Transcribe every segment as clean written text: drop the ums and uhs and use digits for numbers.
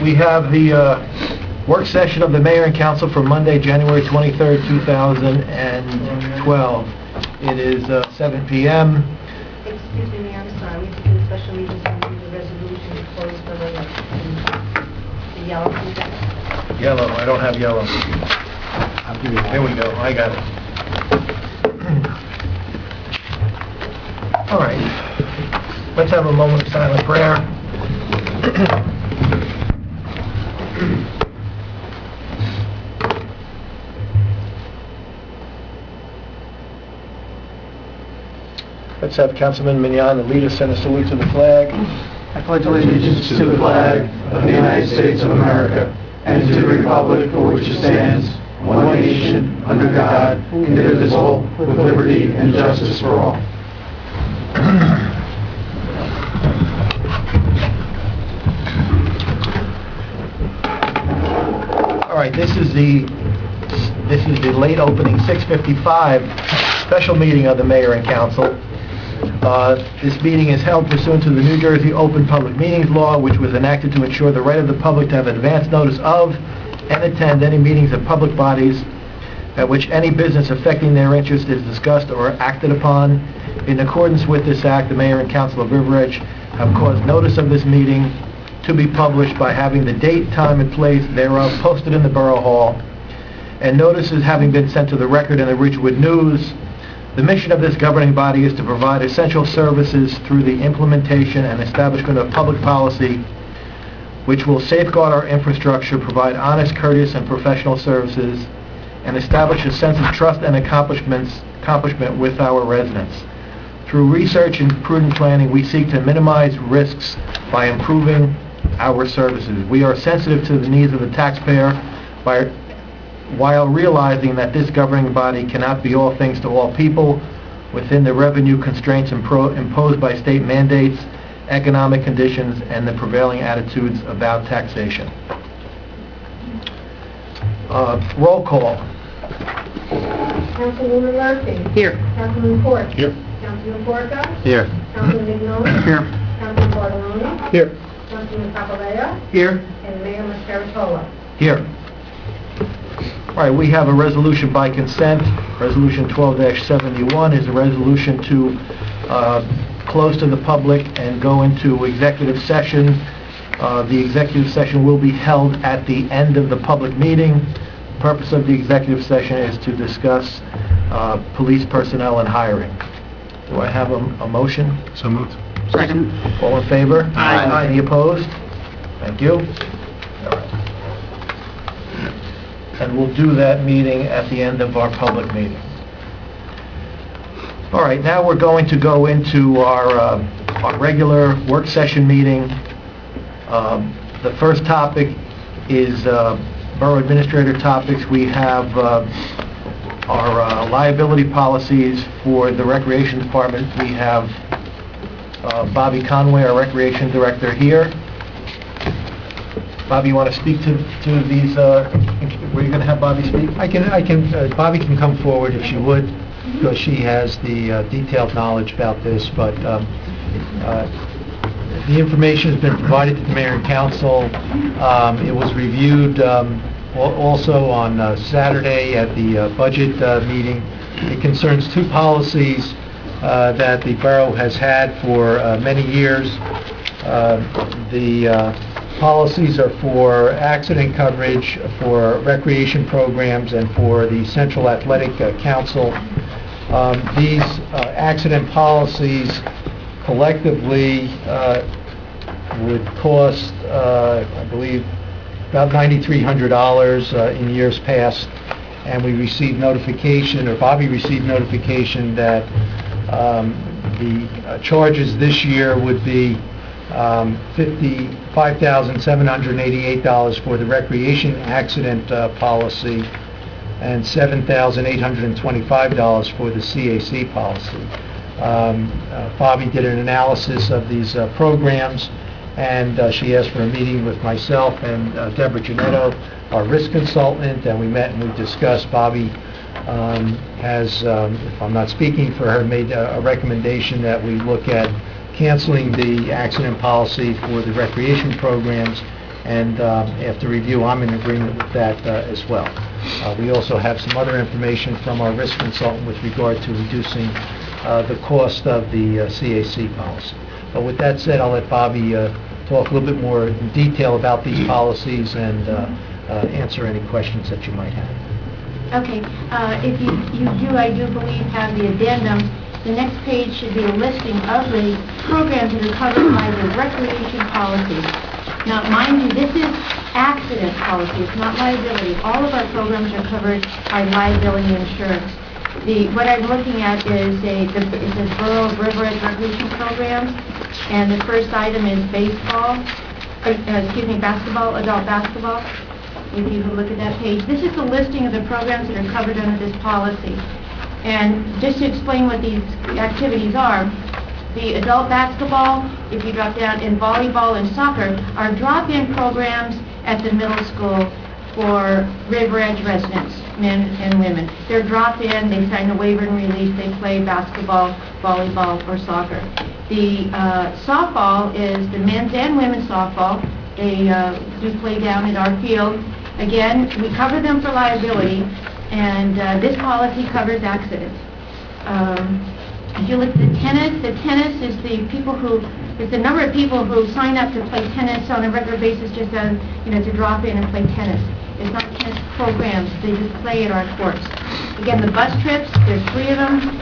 We have the work session of the Mayor and Council for Monday, January 23rd, 2012. It is 7 p.m. Excuse me, Mayor, I'm sorry. We have to do a special meeting to do the resolution to close for the yellow. Yellow. I don't have yellow. There we go. I got it. All right. Let's have a moment of silent prayer. Let's have Councilman Mignon lead us in a salute to the flag. I pledge allegiance to the flag of the United States of America and to the republic for which it stands, one nation, under God, indivisible, with liberty and justice for all. All right, this is the late opening 6:55 special meeting of the Mayor and Council. This meeting is held pursuant to the New Jersey Open Public Meetings Law, which was enacted to ensure the right of the public to have advance notice of and attend any meetings of public bodies at which any business affecting their interest is discussed or acted upon. In accordance with this act, the Mayor and Council of River Edge have caused notice of this meeting to be published by having the date, time, and place thereof posted in the Borough Hall, and notices having been sent to the record in the Ridgewood News. The mission of this governing body is to provide essential services through the implementation and establishment of public policy which will safeguard our infrastructure, provide honest, courteous, and professional services, and establish a sense of trust and accomplishment with our residents. Through research and prudent planning, we seek to minimize risks by improving our services. We are sensitive to the needs of the taxpayer while realizing that this governing body cannot be all things to all people within the revenue constraints imposed by state mandates, economic conditions, and the prevailing attitudes about taxation. Roll call. Councilwoman Murphy. Here. Councilman Ford. Here. Councilman Porca. Here. Councilman Mignon. Here. Councilman Bartoloni. Here. Councilman Papaleo. Here. And Mayor Mascaratola. Here. All right, we have a resolution by consent. Resolution 12-71 is a resolution to close to the public and go into executive session. The executive session will be held at the end of the public meeting. The purpose of the executive session is to discuss police personnel and hiring. Do I have a motion? So moved. Second. All in favor? Aye. Any opposed? Thank you. All right. And we'll do that meeting at the end of our public meeting. All right, now we're going to go into our regular work session meeting. The first topic is Borough Administrator topics. We have our liability policies for the Recreation Department. We have Bobby Conway, our Recreation Director, here. Bobby, you want to speak to these? Were you going to have Bobby speak? Bobby can come forward if she would, because she has the detailed knowledge about this, but the information has been provided to the Mayor and Council. It was reviewed also on Saturday at the budget meeting. It concerns two policies that the borough has had for many years. The policies are for accident coverage, for recreation programs, and for the Central Athletic Council. These accident policies collectively would cost, I believe, about $9,300 in years past, and we received notification, or Bobby received notification, that the charges this year would be $55,788 for the recreation accident policy and $7,825 for the CAC policy. Bobby did an analysis of these programs, and she asked for a meeting with myself and Deborah Janetto, our risk consultant, and we met and we discussed. Bobby has, if I'm not speaking for her, made a recommendation that we look at canceling the accident policy for the recreation programs and after review, I'm in agreement with that as well. We also have some other information from our risk consultant with regard to reducing the cost of the CAC policy. But with that said, I'll let Bobby talk a little bit more in detail about these policies and answer any questions that you might have. Okay, if you do, I do believe, have the addendum. The next page should be a listing of the programs that are covered by the recreation policies. Now, mind you, this is accident policy, it's not liability. All of our programs are covered by liability insurance. What I'm looking at is it says Borough of River Edge Recreation Programs, and the first item is basketball, adult basketball. If you look at that page, this is the listing of the programs that are covered under this policy. And just to explain what these activities are, the adult basketball, if you drop down, in volleyball and soccer, are drop-in programs at the middle school for River Edge residents, men and women. They're drop-in, they sign a waiver and release, they play basketball, volleyball, or soccer. The softball is the men's and women's softball. They do play down at our field. Again, we cover them for liability, and this policy covers accidents. If you look at the tennis is the people who, it's the number of people who sign up to play tennis on a regular basis, just to drop in and play tennis. It's not tennis programs, they just play at our courts. Again, the bus trips, there's 3 of them.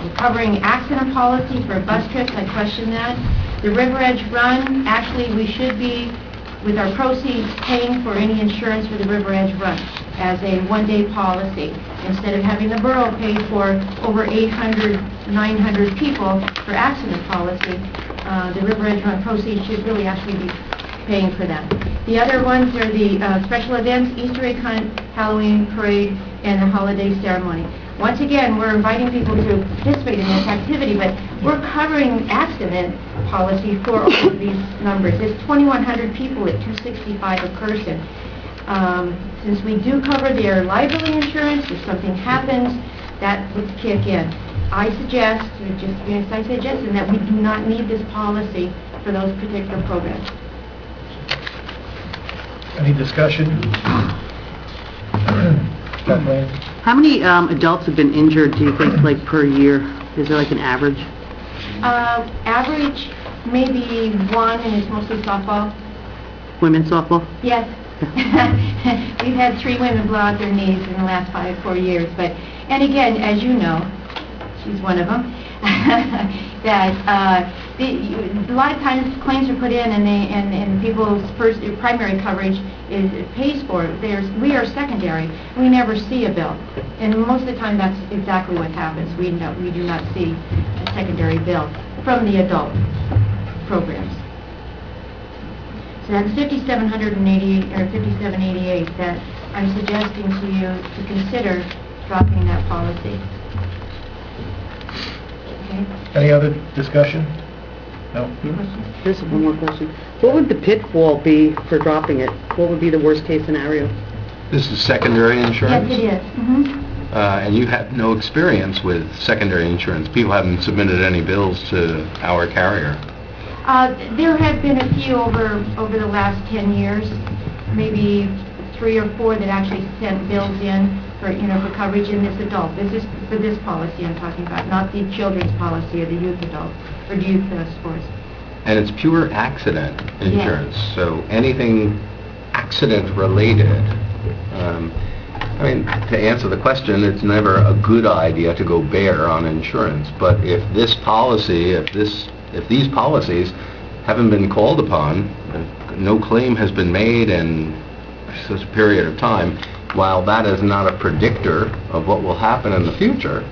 We're covering accident policy for bus trips, I question that. The River Edge Run, actually we should be, with our proceeds, paying for any insurance for the River Edge Run as a one-day policy. Instead of having the borough pay for over 800, 900 people for accident policy, the River Edge Run proceeds should really actually be paying for that. The other ones are the special events, Easter egg hunt, Halloween parade, and the holiday ceremony. Once again, we're inviting people to participate in this activity, but we're covering accident policy for all of these numbers. It's 2,100 people at $265 a person. Since we do cover their liability insurance, if something happens, that would kick in. I suggest, that we do not need this policy for those particular programs. Any discussion? Kathleen? How many adults have been injured, do you think, like per year? Is there like an average? Average, maybe 1, and it's mostly softball. Women's softball? Yes. We've had 3 women blow out their knees in the last 4 years. But, and again, as you know, she's one of them, that a lot of times claims are put in and people's primary coverage pays for it. We are secondary. We never see a bill. And most of the time that's exactly what happens. We do not see a secondary bill from the adult programs. So that's $5,788 or $5,788 that I'm suggesting to you to consider dropping that policy. Okay. Any other discussion? No? Here's one more question. What would the pitfall be for dropping it? What would be the worst case scenario? This is secondary insurance? Yes, it is. Mm-hmm. And you have no experience with secondary insurance. People haven't submitted any bills to our carrier. There have been a few over the last 10 years, maybe 3 or 4 that actually sent bills in for coverage in this adult. This is for this policy I'm talking about, not the children's policy or the youth adult or youth sports. And it's pure accident insurance, Yes. so anything accident related. To answer the question, it's never a good idea to go bare on insurance, but if these policies haven't been called upon, no claim has been made in such a period of time, while that is not a predictor of what will happen in the future,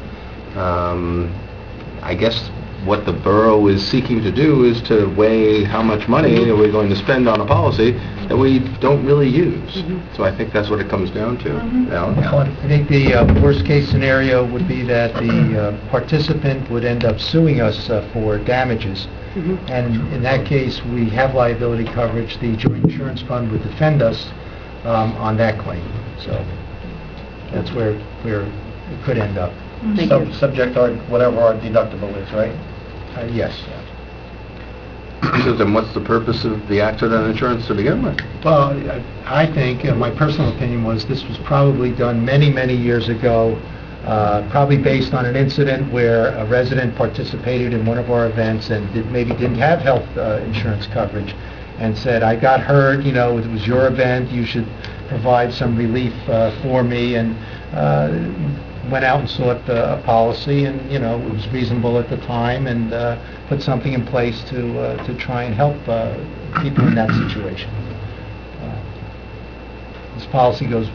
I guess what the borough is seeking to do is to weigh how much money are we going to spend on a policy that we don't really use. So I think that's what it comes down to. I think the worst case scenario would be that the participant would end up suing us for damages. And in that case, we have liability coverage. The joint insurance fund would defend us on that claim. So that's where it could end up. Thank you. Subject to whatever our deductible is, right? Yes. purposes, and what's the purpose of the accident insurance to begin with? Well, I think, my personal opinion was this was probably done many, many years ago, probably based on an incident where a resident participated in one of our events and maybe didn't have health insurance coverage, and said, I got hurt, you know, it was your event, you should provide some relief for me, and went out and sought a policy, and, you know, it was reasonable at the time, and put something in place to try and help people in that situation. This policy goes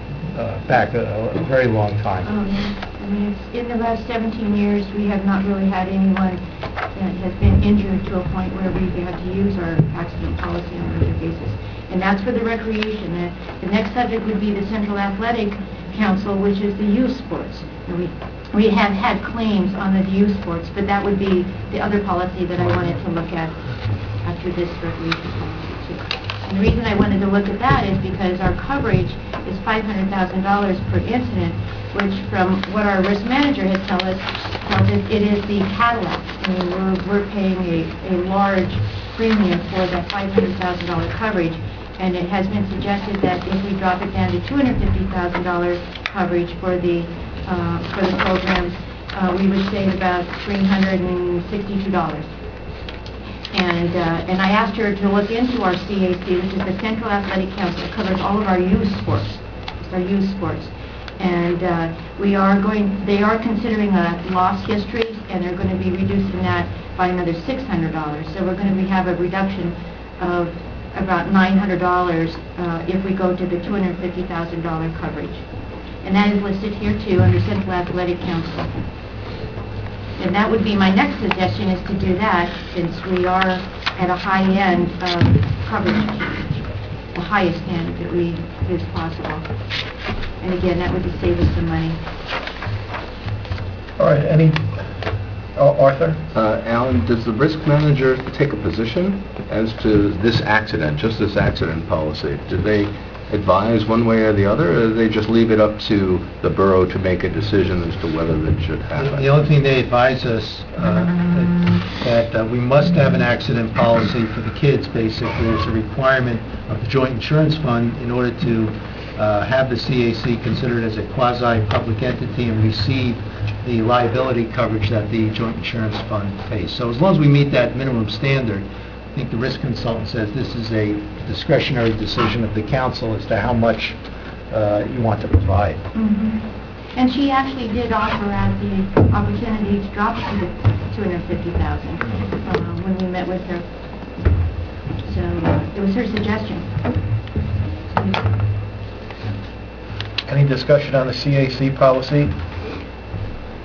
back a very long time. Oh, yeah. I mean, in the last 17 years, we have not really had anyone that has been injured to a point where we had to use our accident policy on a regular basis. And that's for the recreation. The next subject would be the Central Athletic Council, which is the youth sports. And we have had claims on the youth sports, but that would be the other policy that I wanted to look at after this recreation policy too. And the reason I wanted to look at that is because our coverage is $500,000 per incident, which from what our risk manager has tells us it is the Cadillac. I mean, we're paying a large premium for that $500,000 coverage, and it has been suggested that if we drop it down to $250,000 coverage for the programs, we would save about $362. And I asked her to look into our CAC, which is the Central Athletic Council. It covers all of our youth sports. It's our youth sports. And they are considering a loss history, and they're going to be reducing that by another $600. So we're going to have a reduction of about $900 if we go to the $250,000 coverage. And that is listed here too under Central Athletic Council. And that would be my next suggestion, is to do that, since we are at a high end of coverage, the highest end that is possible. And again, that would save us some money. All right, Arthur? Alan, does the risk manager take a position as to this accident, just this accident policy? Do they advise one way or the other, or do they just leave it up to the borough to make a decision as to whether it should happen? The only thing they advise us, that we must have an accident policy for the kids, basically. It's a requirement of the Joint Insurance Fund in order to have the CAC considered as a quasi-public entity and receive the liability coverage that the Joint Insurance Fund pays. So as long as we meet that minimum standard, I think the risk consultant says this is a discretionary decision of the council as to how much you want to provide. Mm-hmm. And she actually did offer out the opportunity to drop it to $250,000 when we met with her. So it was her suggestion. Any discussion on the CAC policy?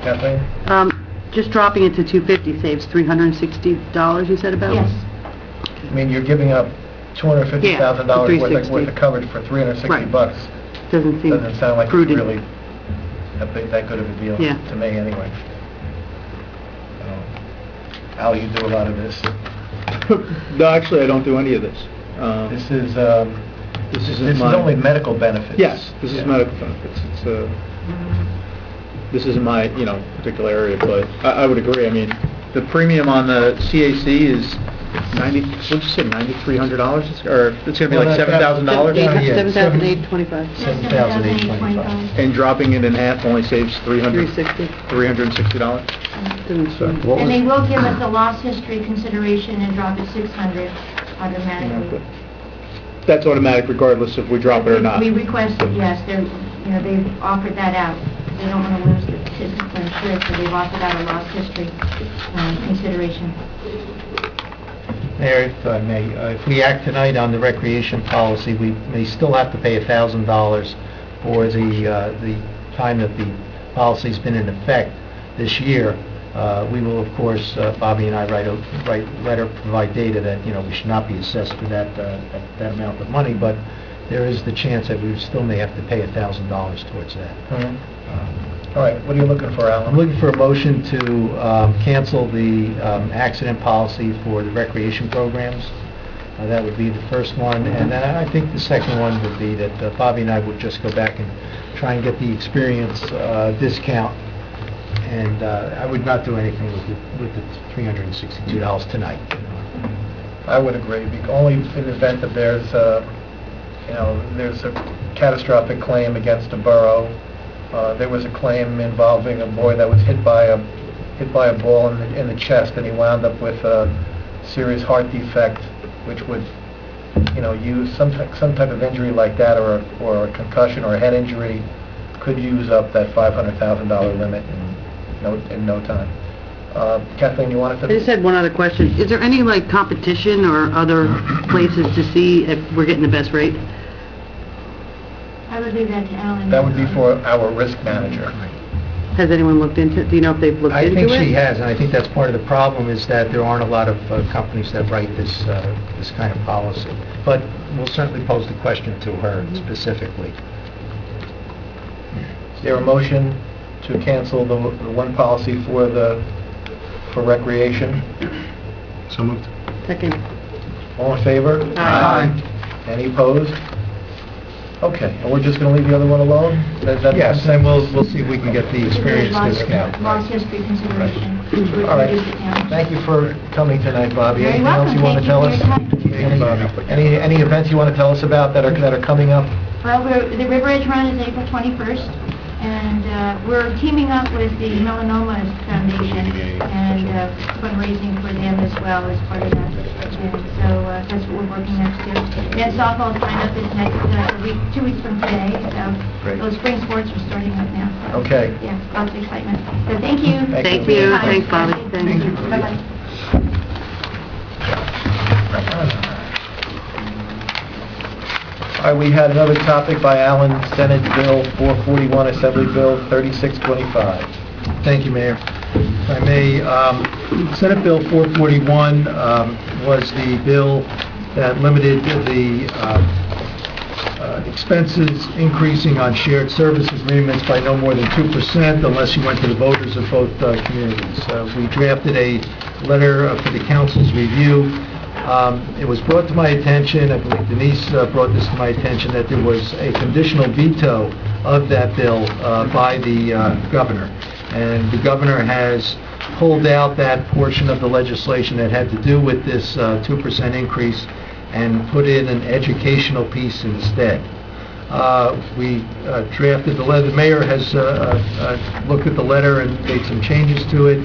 Kathleen? Just dropping it to $250 saves $360, you said about? Yes. I mean, you're giving up $250,000 worth of coverage for $360. Right. Bucks. Doesn't seem Doesn't sound like it's prudent. really that good of a deal Yeah. to me anyway. Al, you do a lot of this. No, actually, I don't do any of this. This is This this is only medical benefits. Yes, this is Yeah. medical benefits. This isn't my, particular area, but I would agree. I mean, the premium on the CAC is what'd you say, $9,300? Or it's going to be like $7,000? Yeah. $7,825. $7,825. And dropping it in half only saves $360. $360? Doesn't seem- And they will give us a loss history consideration and drop it $600 automatically. That's automatic regardless if we drop it or not. We requested, yes, they've offered that out. They don't want to lose the physical insurance, so they've offered out a loss history consideration. Mayor, if I may, if we act tonight on the recreation policy, we may still have to pay $1,000 for the time that the policy's been in effect this year. We will, of course, Bobby and I write letter, provide data that, we should not be assessed for that amount of money, but there is the chance that we still may have to pay $1,000 towards that. All right, what are you looking for, Alan? I'm looking for a motion to cancel the accident policy for the recreation programs. That would be the first one, and then I think the second one would be that Bobby and I would just go back and try and get the experience discount, and I would not do anything with the $362 tonight. I would agree, only in the event that there's, there's a catastrophic claim against a borough. There was a claim involving a boy that was hit by a ball in the chest, and he wound up with a serious heart defect, which would, use some type of injury like that, or a concussion or a head injury, could use up that $500,000 limit in no time. Kathleen, you wanted to... I just had one other question. Is there any, competition or other places to see if we're getting the best rate? I would leave that to Alan. That would be for our risk manager. Has anyone looked into it? Do you know if they've looked into it? I think she has, and I think that's part of the problem, is that there aren't a lot of companies that write this kind of policy. But we'll certainly pose the question to her specifically. Is there a motion to cancel the one policy for recreation? So moved. Second. All in favor? Aye. Any opposed? Okay, and we're just going to leave the other one alone? Yes, and we'll see if we can get the experience discount. Lost history consideration. All right. Thank you for coming tonight, Bobby. You're Anything else welcome. you want to Thank tell you us? for your time. Any events you want to tell us about that are coming up? Well, the River Edge Run is April 21st, and we're teaming up with the Melanoma Foundation and fundraising for them as well as part of that. And so that's what we're working next to. And softball sign-up is next week, 2 weeks from today. So Great. those spring sports are starting up now. So, Okay. Yeah, lots of excitement. So thank you. Thank Thank you. Bye. Thanks, Bobby. Thank you. Bye-bye. All right, we had another topic by Alan, Senate Bill 441, Assembly Bill 3625. Thank you, Mayor. If I may, Senate Bill 441 was the bill that limited the expenses increasing on shared service agreements by no more than 2% unless you went to the voters of both communities. We drafted a letter for the council's review. It was brought to my attention, I believe Denise brought this to my attention, that there was a conditional veto of that bill by the governor. And the governor has pulled out that portion of the legislation that had to do with this 2% increase and put in an educational piece instead. We drafted the letter. The mayor has looked at the letter and made some changes to it.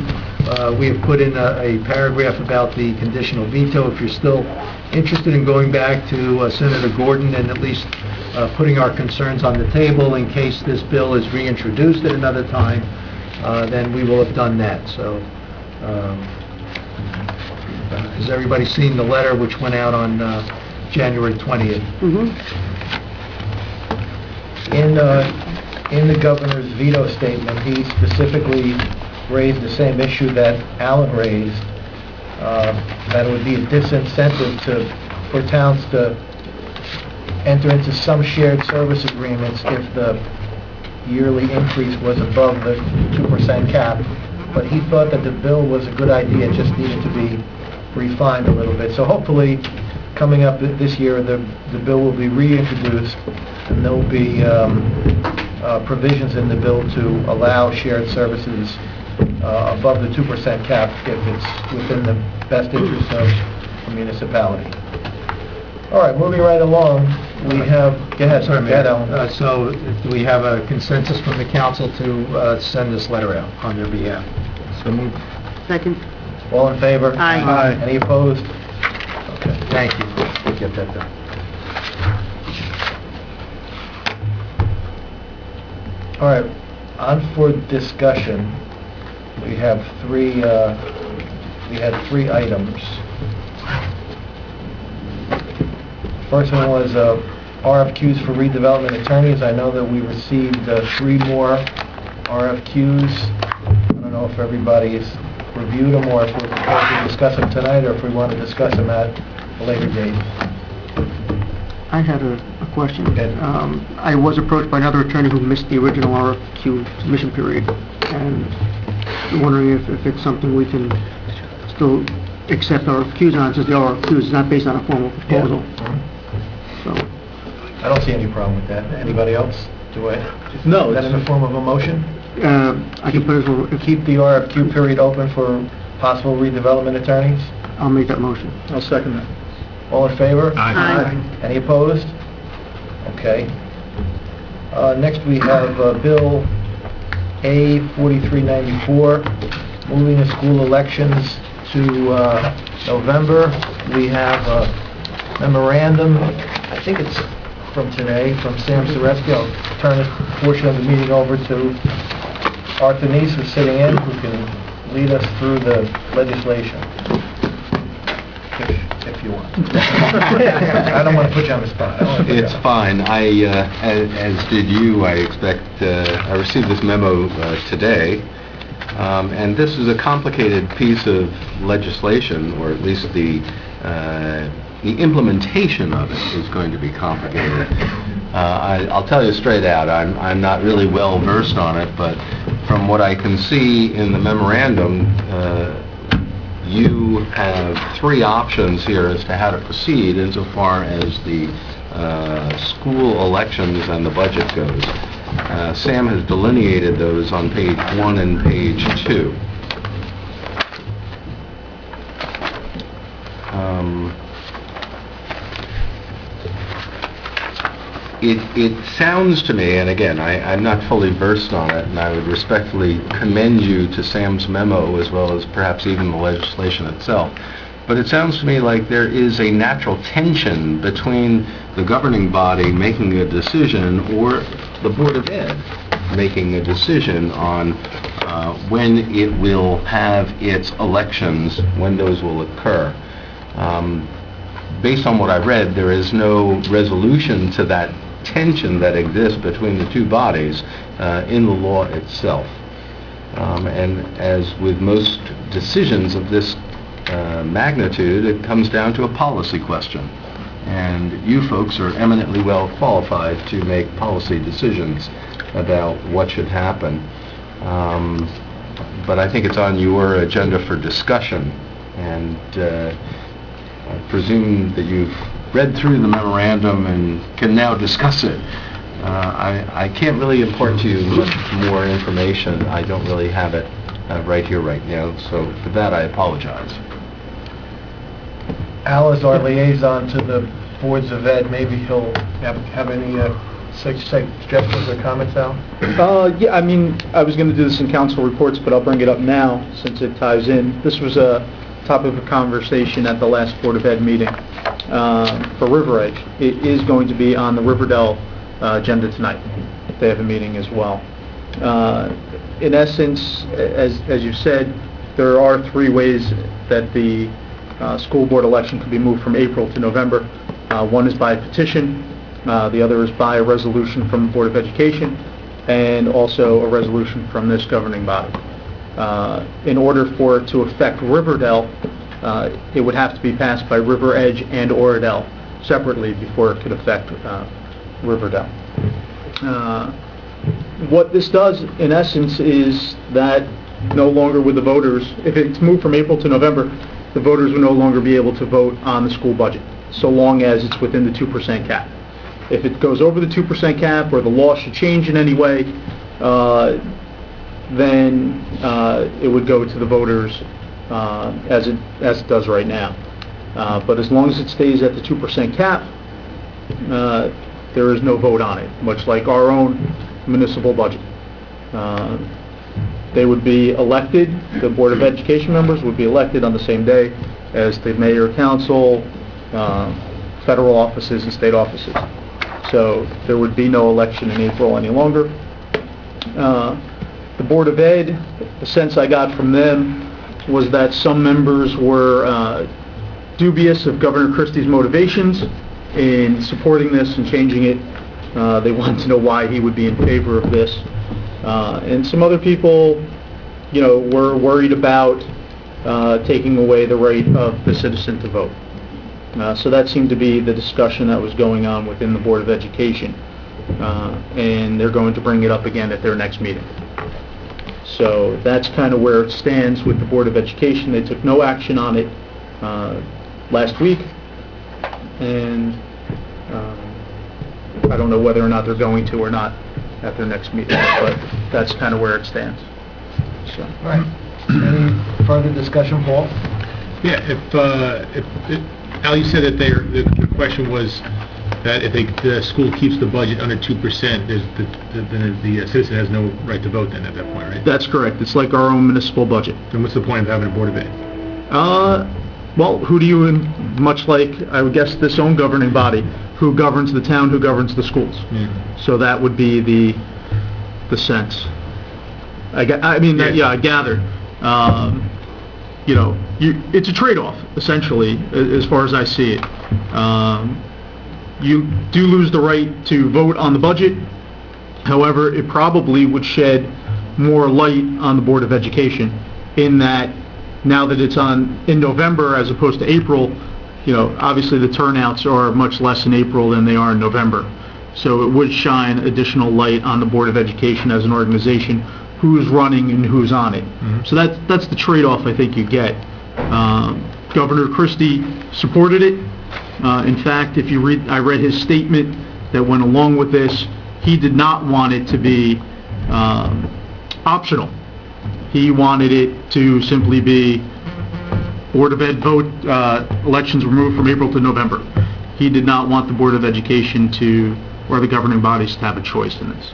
We have put in a paragraph about the conditional veto. If you're still interested in going back to Senator Gordon and at least putting our concerns on the table in case this bill is reintroduced at another time, then we will have done that. So, has everybody seen the letter which went out on January 20th? Mm-hmm. In the governor's veto statement, he specifically raised the same issue that Alan raised, that it would be a disincentive for towns to enter into some shared service agreements if the yearly increase was above the 2% cap. But he thought that the bill was a good idea, it just needed to be refined a little bit. So hopefully, coming up this year, the bill will be reintroduced, and there will be provisions in the bill to allow shared services above the 2% cap if it's within the best interest of the municipality. All right, moving right along, we have... Go ahead. Sorry, Go ahead, Mayor. Alan. So do we have a consensus from the council to send this letter out on their behalf? So moved. Second. All in favor? Aye. Aye. Any opposed? Okay. Thank you. We'll get that done. All right, on for discussion, we have three items. First one was RFQs for redevelopment attorneys. I know that we received 3 more RFQs. I don't know if everybody has reviewed them or if we're prepared to discuss them tonight or if we want to discuss them at a later date. I had a question. Okay. I was approached by another attorney who missed the original RFQ submission period, and I'm wondering if it's something we can still accept RFQs on, since the RFQ is not based on a formal proposal. Yeah. So, I don't see any problem with that. Anybody else? Do I? No, Is that in the form of a motion? I can put it for, Keep the RFQ period open for possible redevelopment attorneys? I'll make that motion. I'll second that. All in favor? Aye. Any opposed? Okay. Next, we have Bill A 4394, moving the school elections to November. We have a memorandum, I think it's from today, from Sam Zareski. I'll turn a portion of the meeting over to Arthur Neese, who's sitting in, who can lead us through the legislation, if you want. I don't want to put you on the spot. I don't wanna put you It's on. fine. As did you, I expect, I received this memo today, and this is a complicated piece of legislation, or at least the implementation of it is going to be complicated. I'll tell you straight out, I'm not really well versed on it, but from what I can see in the memorandum, you have three options here as to how to proceed insofar as the school elections and the budget goes. Sam has delineated those on page 1 and page 2. It sounds to me, and again, I'm not fully versed on it, and I would respectfully commend you to Sam's memo as well as perhaps even the legislation itself, but it sounds to me like there is a natural tension between the governing body making a decision or the Board of Ed making a decision on when it will have its elections, when those will occur. Based on what I've read, there is no resolution to that tension that exists between the two bodies in the law itself. And as with most decisions of this magnitude, it comes down to a policy question. And you folks are eminently well qualified to make policy decisions about what should happen. But I think it's on your agenda for discussion, and I presume that you've read through the memorandum and can now discuss it. I can't really impart to you much more information. I don't really have it right here, right now, so for that I apologize. Al is our liaison to the boards of ed. Maybe he'll have any suggestions or comments, Al? Yeah, I mean, I was going to do this in council reports, but I'll bring it up now since it ties in. This was a topic of conversation at the last Board of Ed meeting for River Edge. It is going to be on the Riverdale agenda tonight. They have a meeting as well. In essence, as you said, there are three ways that the school board election can be moved from April to November. One is by petition, the other is by a resolution from the Board of Education, and also a resolution from this governing body. In order for it to affect Riverdale, it would have to be passed by River Edge and Oradell separately before it could affect Riverdale. What this does, in essence, is that no longer would the voters, if it's moved from April to November, the voters would no longer be able to vote on the school budget, so long as it's within the 2% cap. If it goes over the 2% cap, or the law should change in any way, then it would go to the voters as it does right now. But as long as it stays at the 2% cap, there is no vote on it, much like our own municipal budget. They would be elected, the Board of Education members would be elected on the same day as the mayor, council, federal offices, and state offices. So there would be no election in April any longer. The Board of Ed, the sense I got from them was that some members were dubious of Governor Christie's motivations in supporting this and changing it. They wanted to know why he would be in favor of this. And some other people, were worried about taking away the right of the citizen to vote. So that seemed to be the discussion that was going on within the Board of Education. And they're going to bring it up again at their next meeting. So that's kind of where it stands with the Board of Education. They took no action on it last week. And I don't know whether or not they're going to or not at their next meeting, but that's kind of where it stands. So. All right. Any further discussion, Paul? Yeah, Al, you said that the question was that if the school keeps the budget under 2%, then the citizen has no right to vote then at that point, right? That's correct. It's like our own municipal budget. Then what's the point of having a Board of Ed? Well, who do you, much like, I would guess, this own governing body, who governs the town, who governs the schools? So that would be the sense. I gather. It's a trade-off, essentially, as far as I see it. You do lose the right to vote on the budget. However, it probably would shed more light on the Board of Education in that now that it's in November as opposed to April, obviously the turnouts are much less in April than they are in November. So it would shine additional light on the Board of Education as an organization, who's running and who's on it. So that's the trade-off I think you get. Governor Christie supported it. In fact, if you read, I read his statement that went along with this. He did not want it to be optional. He wanted it to simply be Board of Ed vote, elections removed from April to November. He did not want the Board of Education or the governing bodies to have a choice in this.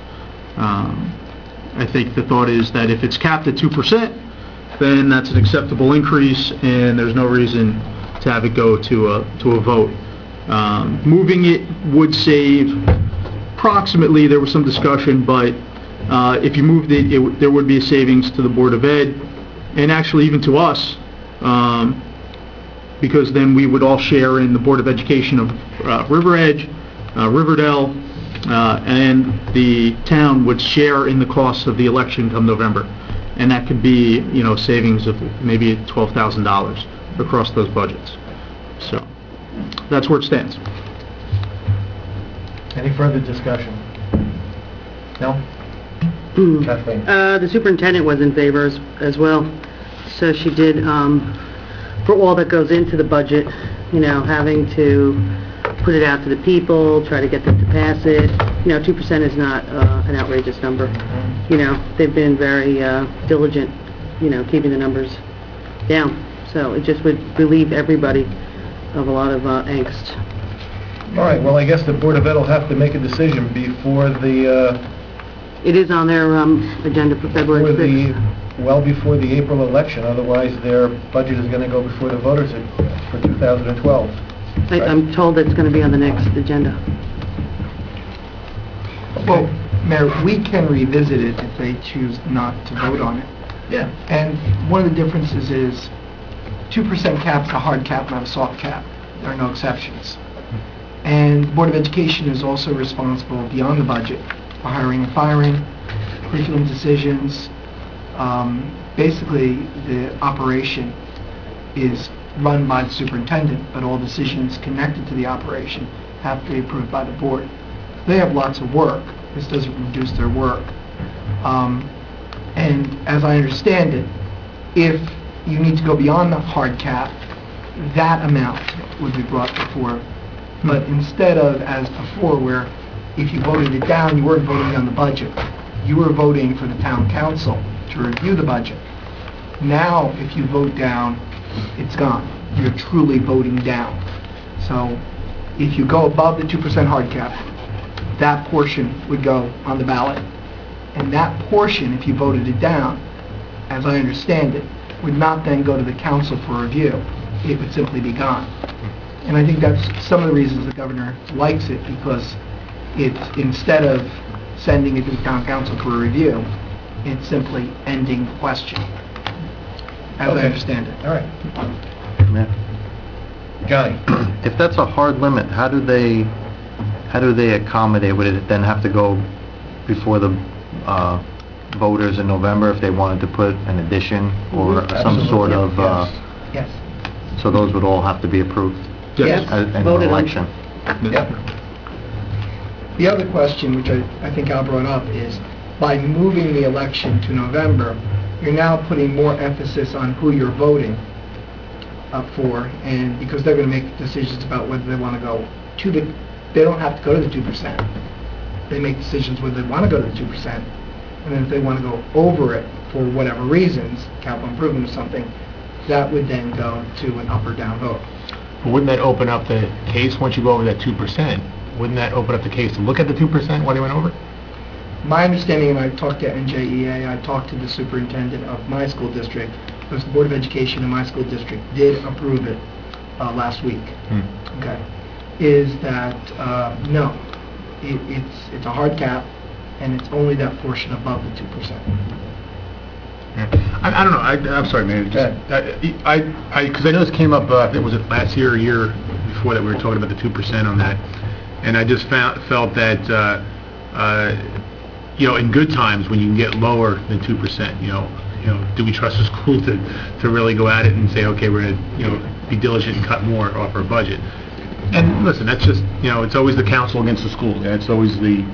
I think the thought is that if it's capped at 2%, then that's an acceptable increase, and there's no reason to have it go to a vote. Moving it would save approximately, there was some discussion, but if you moved it, there would be a savings to the Board of Ed, and actually even to us, because then we would all share in the Board of Education of River Edge, Riverdale, and the town would share in the costs of the election come November. And that could be, savings of maybe $12,000 across those budgets. So that's where it stands. Any further discussion? No? Kathleen? The superintendent was in favor as well. So she did, for all that goes into the budget, having to put it out to the people, try to get them to pass it. 2% is not an outrageous number. They've been very diligent, keeping the numbers down. So it just would relieve everybody of a lot of angst. All right, well, I guess the Board of Ed will have to make a decision before It is on their agenda for February 6th. well before the April election. Otherwise, their budget is going to go before the voters for 2012. I'm told it's going to be on the next agenda. Well, Mayor, we can revisit it if they choose not to vote on it. Yeah. And one of the differences is 2% cap's a hard cap, not a soft cap. There are no exceptions. And Board of Education is also responsible beyond the budget for hiring and firing, curriculum decisions. Basically, the operation is run by the superintendent, but all decisions connected to the operation have to be approved by the board. They have lots of work. This doesn't reduce their work. And as I understand it, if you need to go beyond the hard cap, that amount would be brought before. But instead of, as before, where if you voted it down, you weren't voting on the budget. You were voting for the town council to review the budget. Now, if you vote down, it's gone. You're truly voting down. So if you go above the 2% hard cap, that portion would go on the ballot. And that portion, if you voted it down, as I understand it, would not then go to the council for review. It would simply be gone. And I think that's some of the reasons the governor likes it, because it's, instead of sending it to the town council for a review, it's simply ending the question, as I understand it. All right. Yeah. Johnny? If that's a hard limit, how do they accommodate? Would it then have to go before the voters in November if they wanted to put an addition or some sort of... Yes. So those would all have to be approved? Yes. In an Voted on. election? Yep. The other question, which I think Al brought up, is by moving the election to November, you're now putting more emphasis on who you're voting for, and because they're going to make decisions about whether they want to go to the... They don't have to go to the 2%. They make decisions whether they want to go to the 2%, and then if they want to go over it for whatever reasons, capital improvement or something, that would then go to an up or down vote. But wouldn't that open up the case, once you go over that 2%, wouldn't that open up the case to look at the 2% while they went over? My understanding, and I talked to NJEA, I talked to the superintendent of my school district, was the Board of Education in my school district did approve it last week. Okay, is that, no, it's a hard cap, and it's only that portion above the 2%. I don't know, I'm sorry, man, because I know this came up, was it last year or a year before that we were talking about the 2% on that, and I just felt that, in good times, when you can get lower than 2%, do we trust the school to really go at it and say, okay, we're going to be diligent and cut more off our budget? And listen, that's just, it's always the council against the school. That's always the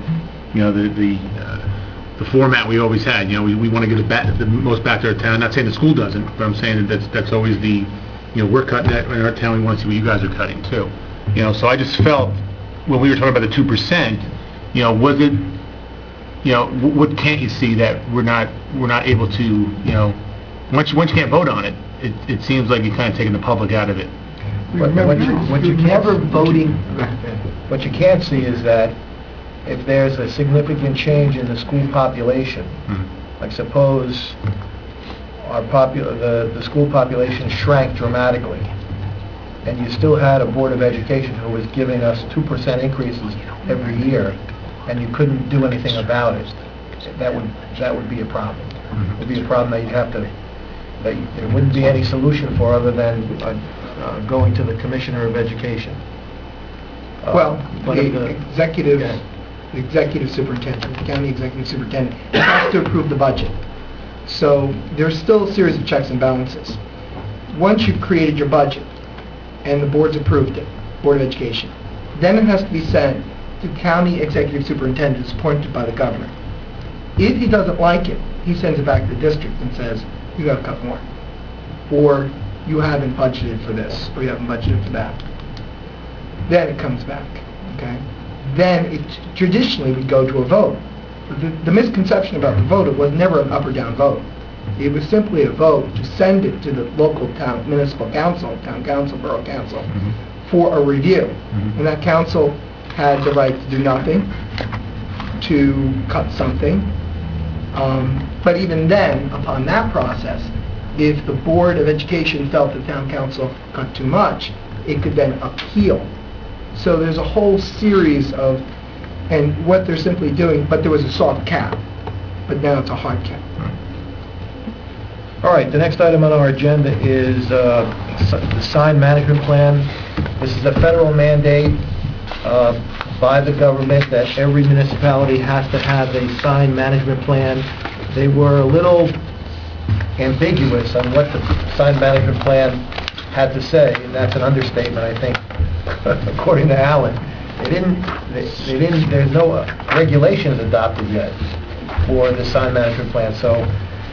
format we always had. We want to give the most back to our town. Not saying the school doesn't, but I'm saying that that's always the, we're cutting that in our town. We want to see what you guys are cutting too. So I just felt when we were talking about the 2%, was it, what can't you see that we're not able to, once you can't vote on it, it seems like you're kind of taking the public out of it. What you can't see is that if there's a significant change in the school population, like suppose the school population shrank dramatically, and you still had a Board of Education who was giving us 2% increases every year, and you couldn't do anything about it, that would be a problem. It would be a problem that you'd have to, that there wouldn't be any solution for other than going to the Commissioner of Education. The executive superintendent, the county executive superintendent, has to approve the budget. So there's still a series of checks and balances. Once you've created your budget and the board's approved it, Board of Education, then it has to be sent to county executive superintendent appointed by the governor. If he doesn't like it, he sends it back to the district and says, you got to cut more, or you haven't budgeted for this, or you haven't budgeted for that. Then it comes back, okay? Then it traditionally would go to a vote. The misconception about the vote, it was never an up or down vote. It was simply a vote to send it to the local town municipal council, town council, borough council, for a review. And that council had the right to do nothing, to cut something. But even then, upon that process, if the Board of Education felt the town council cut too much, it could then appeal. So there's a whole series of, and what they're simply doing, but there was a soft cap, but now it's a hard cap. All right, the next item on our agenda is the sign management plan. This is a federal mandate by the government that every municipality has to have a sign management plan. They were a little ambiguous on what the sign management plan had to say, and that's an understatement, I think, according to Alan. There's no regulations adopted yet for the sign management plan, so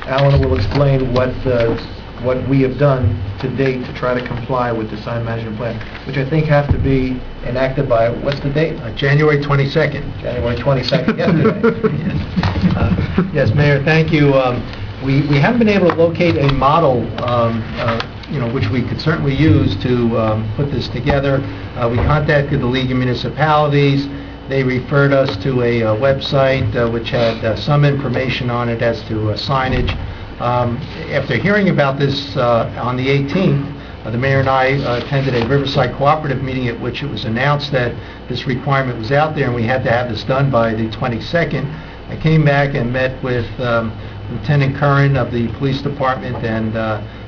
Alan will explain what we have done to date to try to comply with the sign management plan, which I think has to be enacted by, what's the date? January 22nd. January 22nd, yesterday. Yes, Mayor, thank you. We haven't been able to locate a model, which we could certainly use to put this together. We contacted the League of Municipalities. They referred us to a website which had some information on it as to signage. After hearing about this on the 18th, the mayor and I attended a Riverside Cooperative meeting at which it was announced that this requirement was out there and we had to have this done by the 22nd. I came back and met with Lieutenant Curran of the Police Department and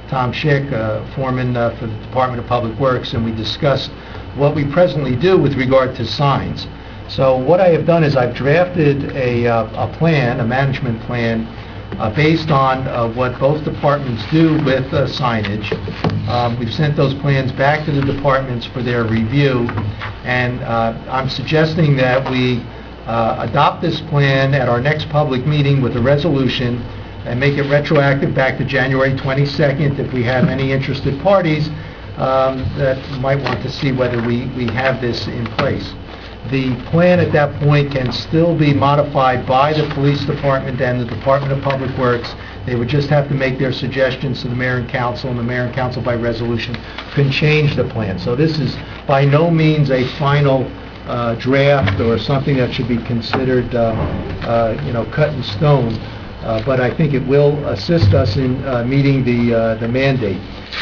Tom Schick, foreman for the Department of Public Works, and we discussed what we presently do with regard to signs. So what I have done is I've drafted a plan, a management plan, based on what both departments do with signage. We've sent those plans back to the departments for their review, and I'm suggesting that we adopt this plan at our next public meeting with a resolution and make it retroactive back to January 22nd if we have any interested parties that might want to see whether we have this in place. The plan at that point can still be modified by the police department and the Department of Public Works. They would just have to make their suggestions to the mayor and council, and the mayor and council by resolution can change the plan. So this is by no means a final draft or something that should be considered, cut in stone, but I think it will assist us in meeting the mandate.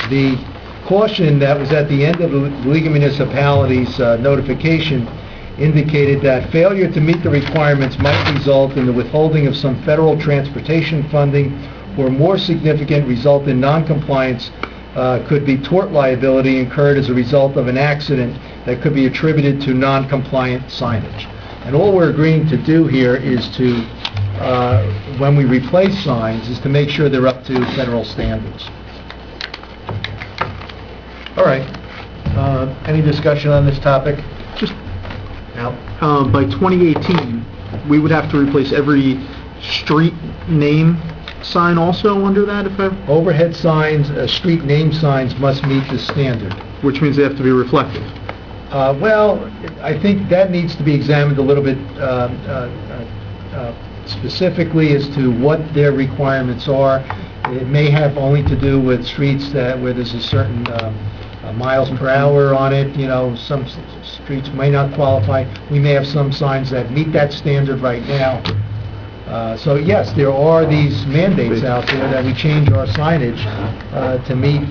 The caution that was at the end of the League of Municipalities notification indicated that failure to meet the requirements might result in the withholding of some federal transportation funding, or more significant, result in non-compliance could be tort liability incurred as a result of an accident that could be attributed to non-compliant signage. And all we're agreeing to do here is to, when we replace signs, is to make sure they're up to federal standards. All right. Any discussion on this topic? Just, Al? by 2018, we would have to replace every street name sign also under that, Overhead signs, street name signs must meet the standard. which means they have to be reflective. Well, I think that needs to be examined a little bit specifically as to what their requirements are. It may have only to do with streets where there's a certain miles per hour on it. Some streets may not qualify. We may have some signs that meet that standard right now. So yes, there are these mandates out there that we change our signage to meet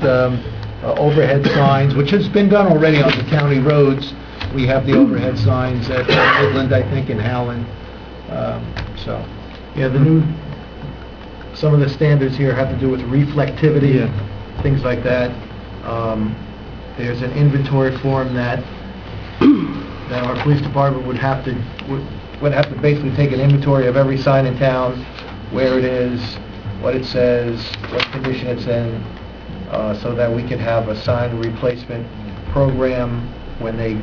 overhead signs, which has been done already on the county roads. We have the overhead signs at Midland, I think, in Howland. Yeah, some of the standards here have to do with reflectivity, things like that. There's an inventory form that our police department would have to basically take an inventory of every sign in town, where it is, what it says, what condition it's in, so that we can have a sign replacement program when they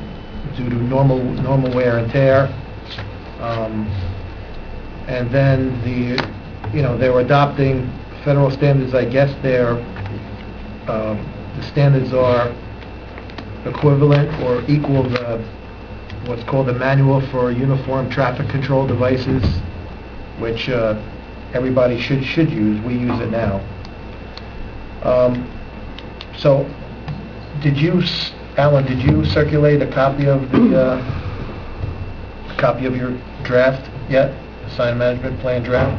do normal wear and tear. And then they're adopting federal standards. I guess the standards are equivalent or equal to what's called the Manual for Uniform Traffic Control Devices, which everybody should use. We use it now. So, Alan, did you circulate a copy of your draft yet? The sign management plan draft?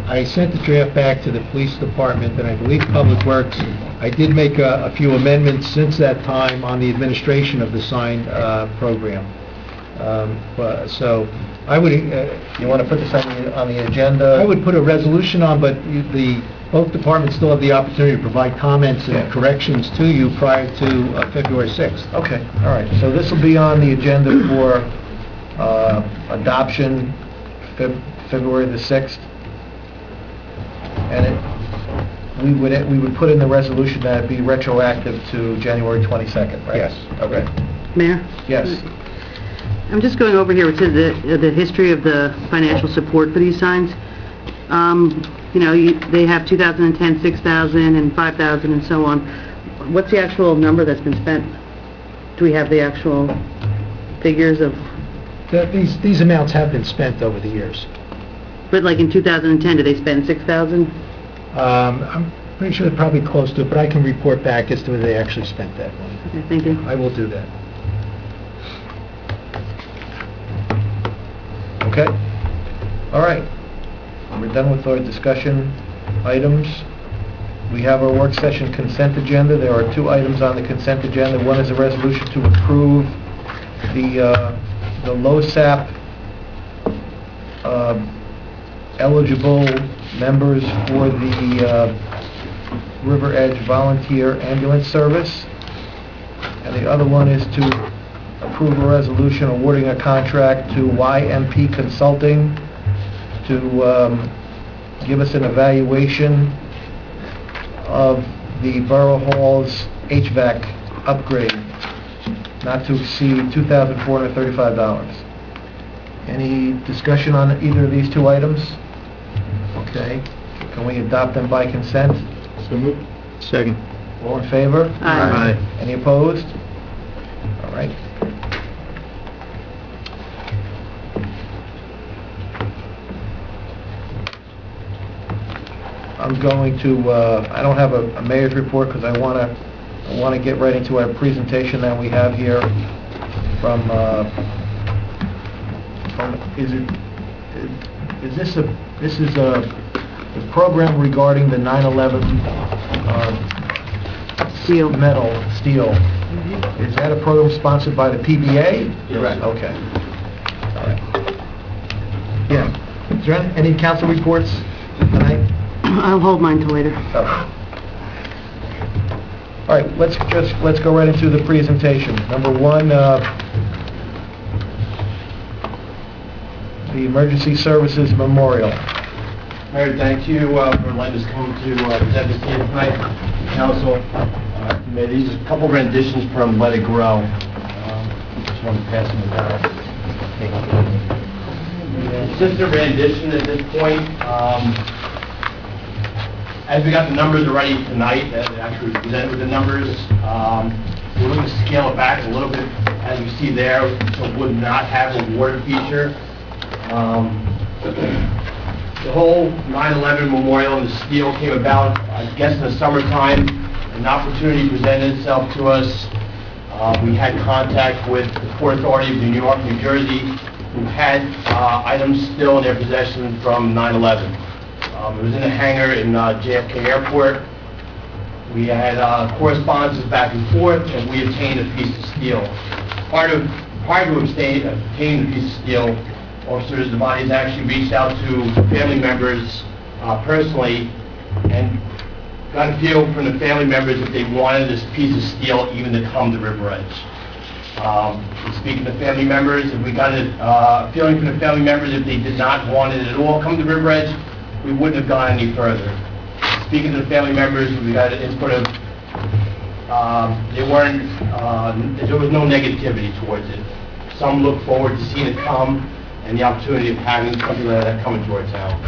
I sent the draft back to the police department, and I believe Public Works. I did make a few amendments since that time on the administration of the sign program. So I would... you want to put this on the agenda? I would put a resolution on, but both departments still have the opportunity to provide comments and corrections to you prior to February 6th. Okay, all right. So this will be on the agenda for adoption February the 6th. And we would put in the resolution that it be retroactive to January 22nd, right? Yes. Okay. Mayor? Yes. I'm just going over here to the history of the financial support for these signs. They have 2010, 6,000, and 5,000, and so on. What's the actual number that's been spent? Do we have the actual figures of... These amounts have been spent over the years. But like in 2010, did they spend 6,000? I'm pretty sure they're probably close to it, but I can report back as to whether they actually spent that money. Okay, thank you. I will do that. Okay. All right. We're done with our discussion items. We have our work session consent agenda. There are 2 items on the consent agenda. One is a resolution to approve the LoSAP eligible members for the River Edge Volunteer Ambulance Service. And the other one is to approve a resolution awarding a contract to YMP Consulting to give us an evaluation of the Borough Hall's HVAC upgrade, not to exceed $2,435. Any discussion on either of these 2 items? Okay. Can we adopt them by consent? So moved. Second. All in favor? Aye. Any opposed? All right. I'm going to, I don't have a mayor's report because I want to get right into our presentation that we have here from this is a program regarding the 9/11 steel. Is that a program sponsored by the PBA? Yes. Okay. All right. Yeah. Is there any council reports tonight? I'll hold mine till later. Okay. All right, let's go right into the presentation. Number one, the Emergency Services Memorial. Mayor, thank you for letting us come to present this here tonight, Council. Mayor, these are a couple renditions from Let It Grow. Just want to pass them down. It's just a rendition at this point. As we got the numbers already tonight, actually presented with the numbers, we're looking to scale it back a little bit, as you see there, so it would not have a water feature. The whole 9/11 memorial and the steel came about, I guess, in the summertime. An opportunity presented itself to us. We had contact with the Port Authority of New York, New Jersey, who had items still in their possession from 9/11. It was in a hangar in JFK Airport. We had correspondences back and forth, and we obtained a piece of steel. Prior to obtaining the piece of steel, Officer Zavadi actually reached out to family members personally and got a feel from the family members if they wanted this piece of steel even to come to River Edge. Speaking to family members, if we got a feeling from the family members if they did not want it at all come to River Edge, we wouldn't have gone any further. Speaking to the family members, we got an input of there was no negativity towards it. Some look forward to seeing it come and the opportunity of having something like that coming to our town.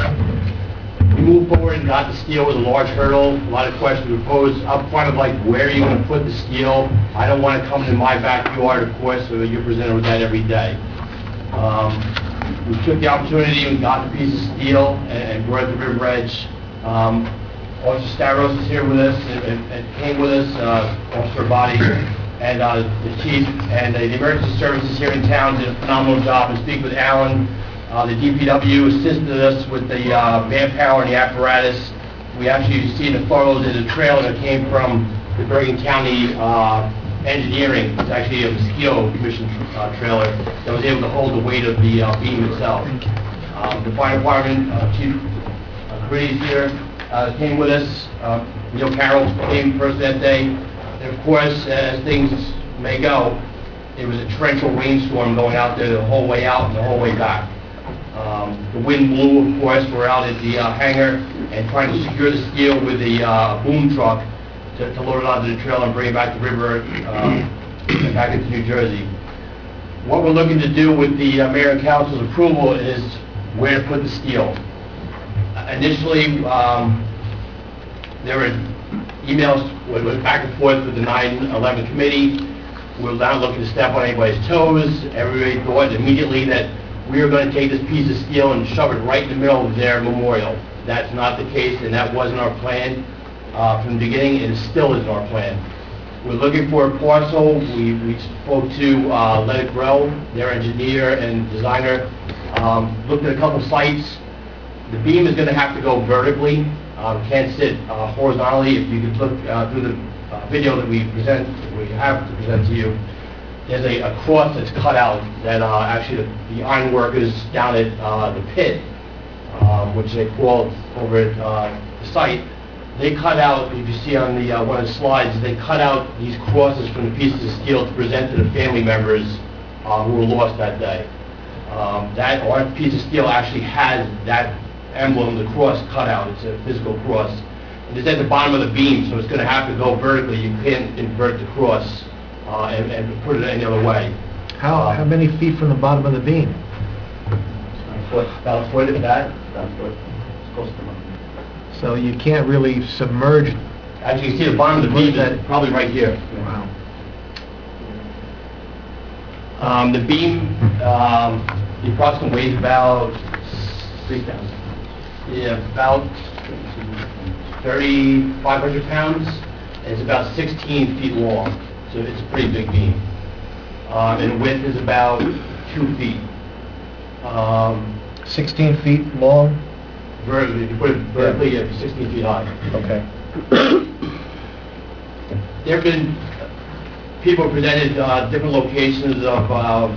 We moved forward and got the steel with a large hurdle. A lot of questions were posed up front of like, where are you going to put the steel? I don't want to come to my backyard, of course, so you're presented with that every day. We took the opportunity and got the piece of steel and brought it to River Edge. Officer Staros is here with us and came with us, Officer Body, and the chief, and the emergency services here in town did a phenomenal job. And speak with Alan, the DPW assisted us with the manpower and the apparatus. We actually see the photos of the trailer that came from the Bergen County Engineering. It's actually a mosquito mission trailer that was able to hold the weight of the beam itself. The fire department, Chief Creedy here, came with us. Neil Carroll came first that day. And of course, as things may go, it was a torrential rainstorm going out there the whole way out and the whole way back. The wind blew, of course. We're out at the hangar and trying to secure the steel with the boom truck to load it onto the trailer and bring it back to River, back into New Jersey. What we're looking to do with the Mayor and Council's approval is where to put the steel. Initially, there were emails went back and forth with the 9/11 committee. We were not looking to step on anybody's toes. Everybody thought immediately that we were going to take this piece of steel and shove it right in the middle of their memorial. That's not the case, and that wasn't our plan from the beginning, and it still isn't our plan. We're looking for a parcel. We spoke to Let It Grow, their engineer and designer, looked at a couple sites. The beam is going to have to go vertically. Can't sit horizontally. If you could look through the video that we have to present to you, there's a cross that's cut out that actually the iron workers down at the pit, which they call over at the site, they cut out, if you see on the one of the slides, they cut out these crosses from the pieces of steel to present to the family members who were lost that day. Our piece of steel actually has that emblem, the cross cut out. It's a physical cross. And it's at the bottom of the beam, so it's going to have to go vertically. You can't invert the cross and put it any other way. How many feet from the bottom of the beam? About a foot at that. About a foot. It's close to the bottom. So you can't really submerge. As you can see, the bottom of the beam is probably right here. Wow. The beam, the approximate weight is about 3,000. Yeah, about 3,500 pounds, and it's about 16 feet long, so it's a pretty big beam. And width is about 2 feet. 16 feet long? Vertically, if you put it vertically, yeah, 16 feet high. Okay. There have been people presented different locations of, I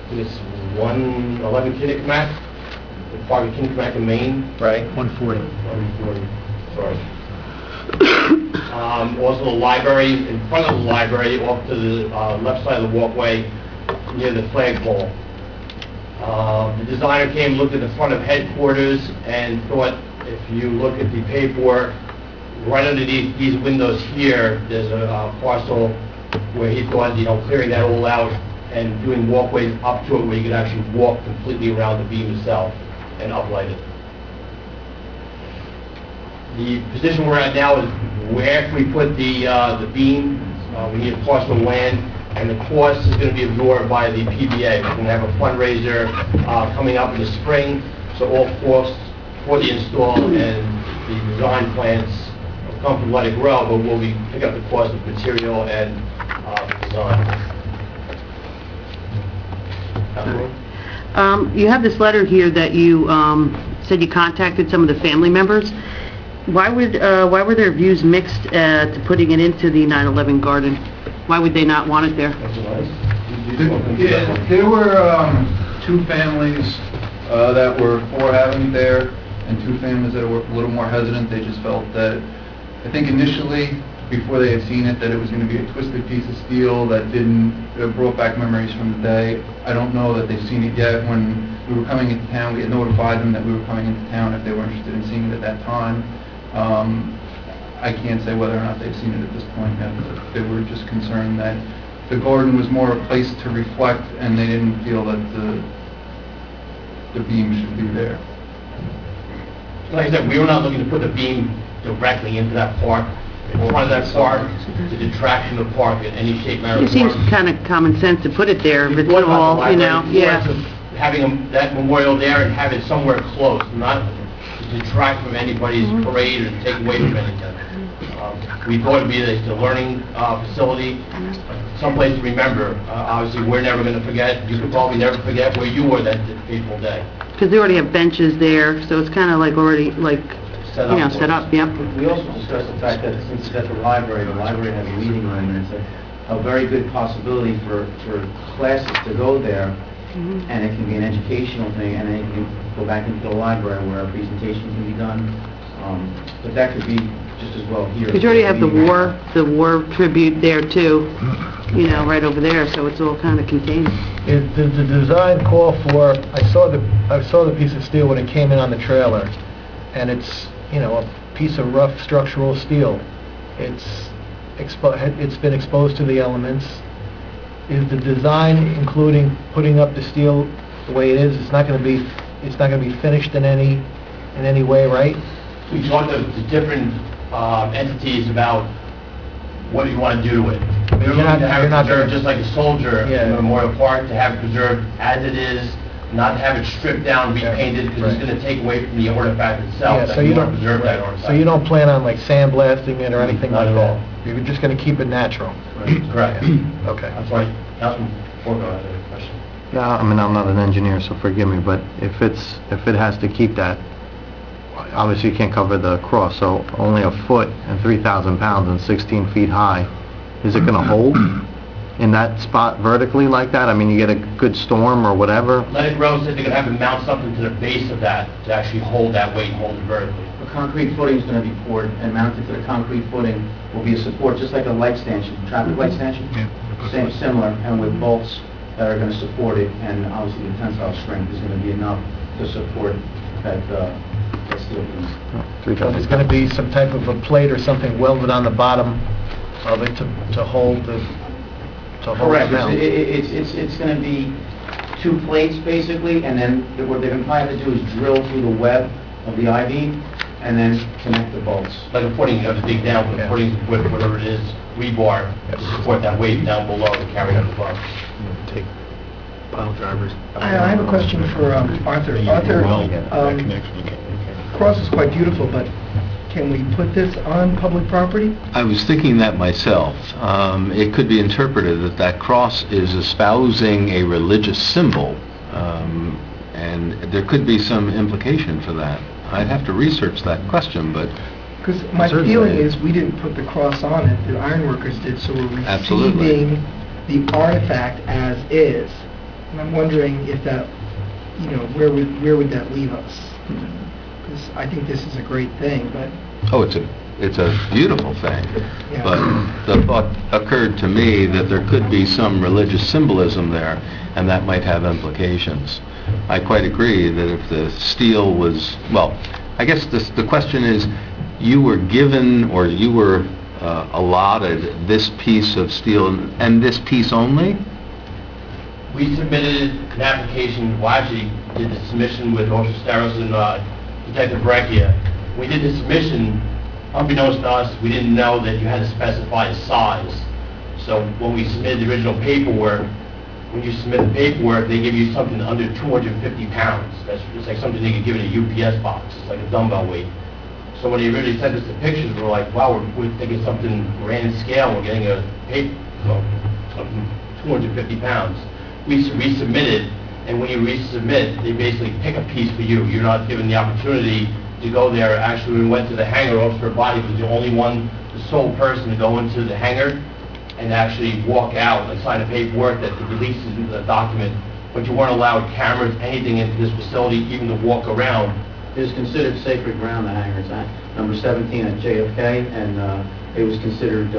think it's 111 Kinnecmack, the park of Kinnecmack in Maine. Right. 140, sorry. Also the library, in front of the library, off to the left side of the walkway, near the flagpole. The designer came, looked at the front of headquarters, and thought, if you look at the paperwork, right underneath these windows here, there's a parcel where he thought, clearing that all out and doing walkways up to it where you could actually walk completely around the beam itself and uplight it. The position we're at now is where we put the beam, we need a parcel of land, and the cost is going to be absorbed by the PBA. We're going to have a fundraiser coming up in the spring, so all costs for the install and the design plans will come from Let It Grow, but we'll be picking up the cost of material and design. You have this letter here that you said you contacted some of the family members. Why were their views mixed to putting it into the 9/11 garden? Why would they not want it there? Yeah, there were two families that were for having it there, and two families that were a little more hesitant. They just felt that, I think initially, before they had seen it, that it was going to be a twisted piece of steel that brought back memories from the day. I don't know that they've seen it yet. When we were coming into town, we had notified them that we were coming into town if they were interested in seeing it at that time. I can't say whether or not they've seen it at this point yet, but they were just concerned that the garden was more a place to reflect, and they didn't feel that the beam should be there. Like I said, we were not looking to put the beam directly into that park. In front of that park, to detract from the park in any shape, manner, or It seems form. kind of common sense to put it there, if it's What about all, the you know, library? yeah. Having that memorial there and have it somewhere close, not to detract from anybody's parade or take away from anything. We thought it'd be a learning facility, someplace to remember. Obviously, we're never going to forget, you could probably never forget where you were that fateful day. Because they already have benches there, so it's kind of like already, like, Set you know, up set up, yep. We also discussed the fact that since it's at the library has a meeting room, and it's a very good possibility for classes to go there, and it can be an educational thing, and then you can go back into the library where a presentation can be done. But that could be just as well here. Because you already have the war tribute there too, you know, right over there, so it's all kind of contained. Did the design call for, I saw the piece of steel when it came in on the trailer, and it's, a piece of rough structural steel. It's been exposed to the elements. Is the design including putting up the steel the way it is? It's not going to be finished in any way, right? We talked to the different entities about what you want to do to it. We were looking to have it preserved just like a soldier in Memorial Park, to have it preserved as it is, not to have it stripped down, repainted, because it's going to take away from the artifact itself. Yeah, that so we you want don't to preserve that artifact. So you don't plan on like sandblasting it or anything Not like at all. that? You're just going to keep it natural? Correct. Okay. That's right. Councilman Borgo has a question. Yeah, I'm not an engineer, so forgive me, but if it has to keep that, obviously you can't cover the cross, so only a foot and 3,000 pounds and 16 feet high, is it going to hold in that spot vertically like that? I mean, you get a good storm or whatever? Let It Grow said they're going to have to mount something to the base of that to actually hold that weight and hold it vertically. A concrete footing is going to be poured, and mounted to the concrete footing will be a support, just like a light stanchion, traffic light stanchion. Same, similar, and with bolts that are going to support it, and obviously the tensile strength is going to be enough to support that steel beam. So there's going to be some type of a plate or something welded on the bottom of it to hold the Correct. down. It's going to be two plates basically, and then what they're going to probably have to do is drill through the web of the I-beam and then connect the bolts. Like a footing, you have to dig down with footing, with whatever it is, rebar, to support that weight down below to carry it above. Take pile drivers. I have a question for Arthur. Arthur, cross is quite beautiful, but can we put this on public property? I was thinking that myself. It could be interpreted that that cross is espousing a religious symbol, and there could be some implication for that. I'd have to research that question, but... Because my Certainly. feeling is we didn't put the cross on it, the ironworkers did, so we're Absolutely. receiving the artifact as is. And I'm wondering if that, where would that leave us? Because I think this is a great thing, but... Oh, it's a beautiful thing. Yeah. But the thought occurred to me that there could be some religious symbolism there, and that might have implications. I quite agree that if the steel was, well, I guess the question is, you were given or you were allotted this piece of steel and this piece only? We submitted an application, well, actually did the submission with Officer Staros and Detective Breccia. We did the submission, unbeknownst to us, we didn't know that you had to specify a size. So when we submitted the original paperwork, when you submit the paperwork, they give you something under 250 pounds. It's like something they could give in a UPS box. It's like a dumbbell weight. So when they really sent us the pictures, we were like, wow, we're thinking something grand scale. We're getting a paper, something 250 pounds. We resubmitted, and when you resubmit, they basically pick a piece for you. You're not given the opportunity to go there. Actually, we went to the hangar. Officer Body was the only one, the sole person to go into the hangar and actually walk out and sign a paperwork that releases the document. But you weren't allowed cameras, anything into this facility, even to walk around. It is considered sacred ground, the hangar's at number 17 at JFK, and it was considered,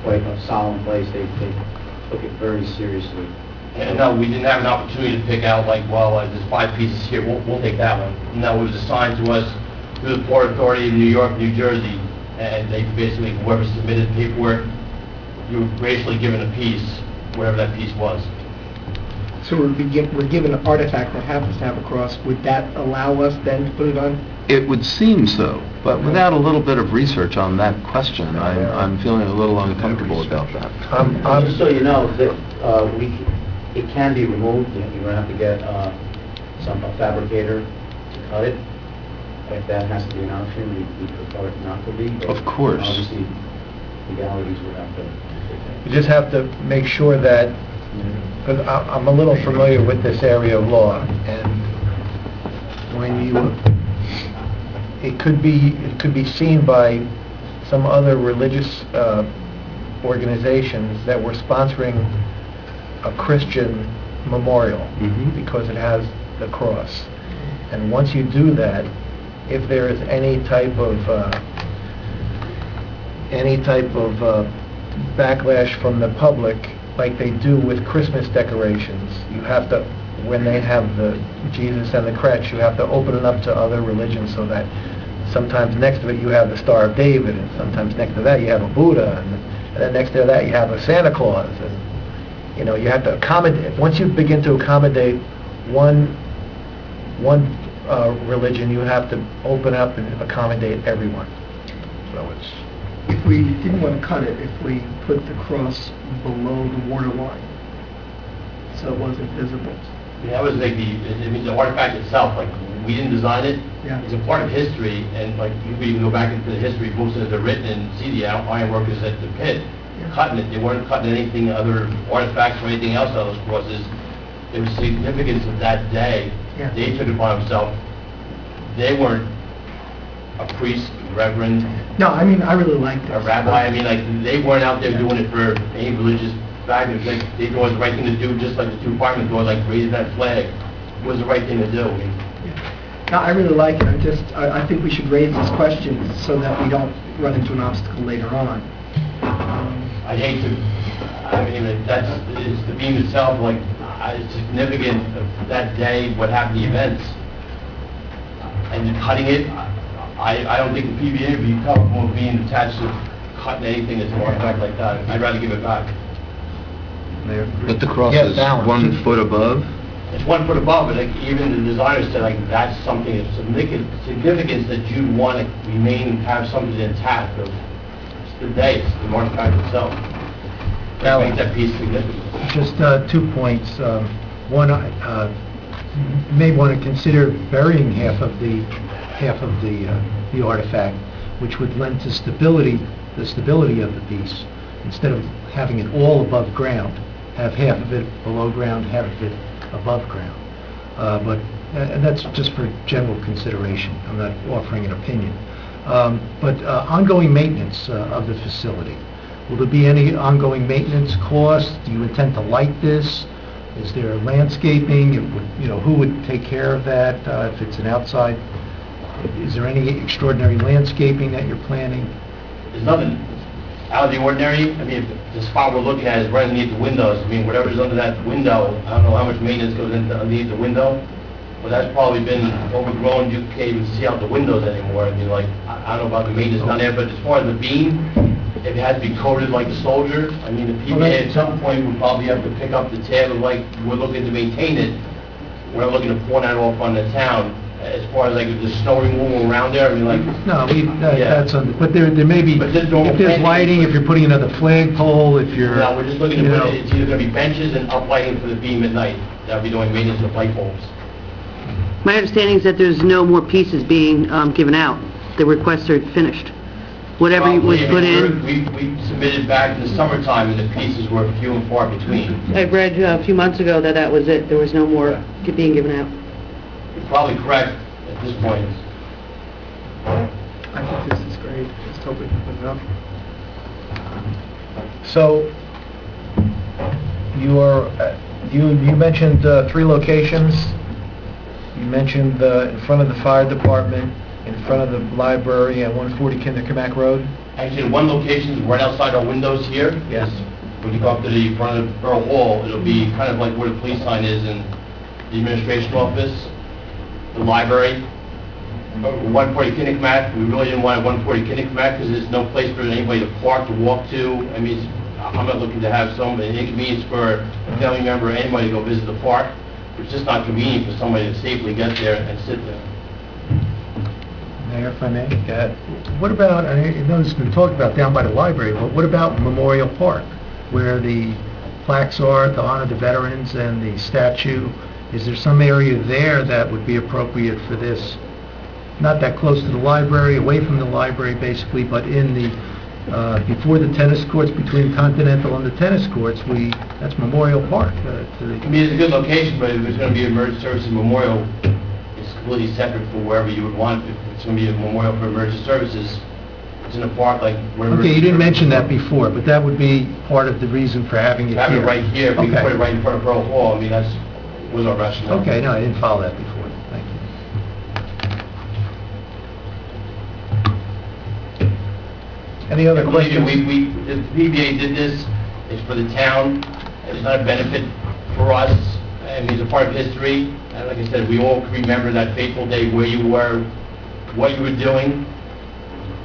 quite a solemn place. They took it very seriously. And no, we didn't have an opportunity to pick out like, well, there's 5 pieces here, we'll take that one. No, it was assigned to us through the Port Authority in New York, New Jersey, and they basically, whoever submitted paperwork, you were basically given a piece, whatever that piece was. So we're given an artifact that happens to have a cross. Would that allow us then to put it on? It would seem so, but without a little bit of research on that question, I'm feeling a little uncomfortable about that. Just so you know, that it can be removed. You're going to have to get a fabricator to cut it. If that has to be an option, we prefer it not to be. But Of course. Obviously, legalities would have to... You just have to make sure that, because I'm a little familiar with this area of law, and when it could be seen by some other religious organizations that we're sponsoring a Christian memorial because it has the cross. And once you do that, if there is any type of backlash from the public, like they do with Christmas decorations, you have to, when they have the Jesus and the crutch, you have to open it up to other religions, so that sometimes next to it you have the Star of David, and sometimes next to that you have a Buddha, and then next to that you have a Santa Claus, and you have to accommodate. Once you begin to accommodate one religion, you have to open up and accommodate everyone. So it's... If we didn't want to cut it, if we put the cross below the water line, so it wasn't visible. That was like the artifact itself, like, we didn't design it. Yeah. It's a part of history, and like, you could even go back into the history books that are written and see the iron workers at the pit cutting it. They weren't cutting anything, other artifacts or anything else out of those crosses. There was significance of that day. Yeah. They took it upon themselves. They weren't a priest, reverend, No, I mean, I really like this. a rabbi. I mean, like, they weren't out there doing it for any religious factor. Like, they thought it was the right thing to do, just like the 2 firemen thought, like, raising that flag was the right thing to do. No, I really like it. I think we should raise this question so that we don't run into an obstacle later on. I'd hate to, I mean, it's the beam itself, like, it's significant of that day, what happened, the events. And cutting it, I don't think the PBA would be comfortable being attached to cutting anything that's an artifact like that. I'd rather give it back. But the cross Yes, is balance. 1 foot above? It's 1 foot above, but like, even the designers said, like, that's something of significance that you'd want to have something intact of the day, the artifact itself. That makes that piece significant. Just 2 points. One, you may want to consider burying half of the artifact, which would lend to the stability of the piece, instead of having it all above ground. Have half of it below ground, half of it above ground. And that's just for general consideration. I'm not offering an opinion. But ongoing maintenance of the facility. Will there be any ongoing maintenance costs? Do you intend to light this? Is there landscaping? Who would take care of that if it's an outside? Is there any extraordinary landscaping that you're planning? There's nothing out of the ordinary. I mean, the spot we're looking at is right underneath the windows. I mean, whatever's under that window, I don't know how much maintenance goes into underneath the window, but that's probably been overgrown. You can't even see out the windows anymore. I mean, like, I don't know about the maintenance down there, but as far as the beam, if it has to be coated like a soldier, I mean, the PBA at some point would probably have to pick up the tab of, like, we're looking to maintain it. We're not looking to pawn that off on the town. As far as like the snow removal around there, I mean, like... No, but there may be, But just normal if there's planting- lighting, if you're putting another flagpole, if you're... No, we're just looking to put it, it's either gonna be benches and uplighting for the beam at night. That'll be doing maintenance of light bulbs. My understanding is that there's no more pieces being given out. The requests are finished. Whatever was Probably, I put mean, in, we submitted back in the summertime, and the pieces were few and far between. I read a few months ago that that was it. There was no more being given out. You're probably correct at this point. I think this is great. Just hope we can put it up. So, you mentioned 3 locations. You mentioned in front of the fire department, in front of the library, and 140 Kinderkamack Road. Actually, one location is right outside our windows here. Yes. When you go up to the front of Borough Hall, it'll be kind of like where the police sign is in the administration office, the library. 140 Kinderkamack, we really didn't want 140 Kinderkamack because there's no place for anybody to park, to walk to. I mean, I'm not looking to have an inconvenience for a family member or anybody to go visit the park. It's just not convenient for somebody to safely get there and sit there. Mayor, if I may? What about, I know it's been talked about down by the library, but what about Memorial Park, where the plaques are to honor the veterans and the statue? Is there some area there that would be appropriate for this? Not that close to the library, away from the library basically, but in the, before the tennis courts, between Continental and the tennis courts, that's Memorial Park. I mean, it's a good location, but if there's going to be emergency services memorial, it's completely separate from wherever you would want. If it's going to be a memorial for emergency services, it's in a park like where... Okay, you didn't mention that before, but that would be part of the reason for having it here. Have it right here, if we can Okay. put it right in front of Borough Hall, I mean, that was our rationale. Okay, no, I didn't follow that before. Thank you. Any other Believe me, questions? the PBA did this, it's for the town, it's not a benefit for us, I mean, it's a part of history, and like I said, we all remember that fateful day, where you were, what you were doing,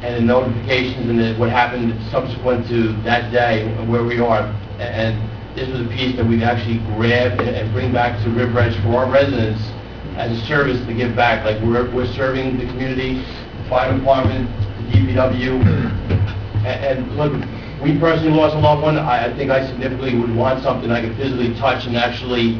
and the notifications and what happened subsequent to that day, and where we are. And this was a piece that we've actually grabbed and bring back to River Edge for our residents as a service to give back. Like, we're serving the community, the fire department, the DPW, and look, we personally lost a loved one. I think I significantly would want something I could physically touch and actually,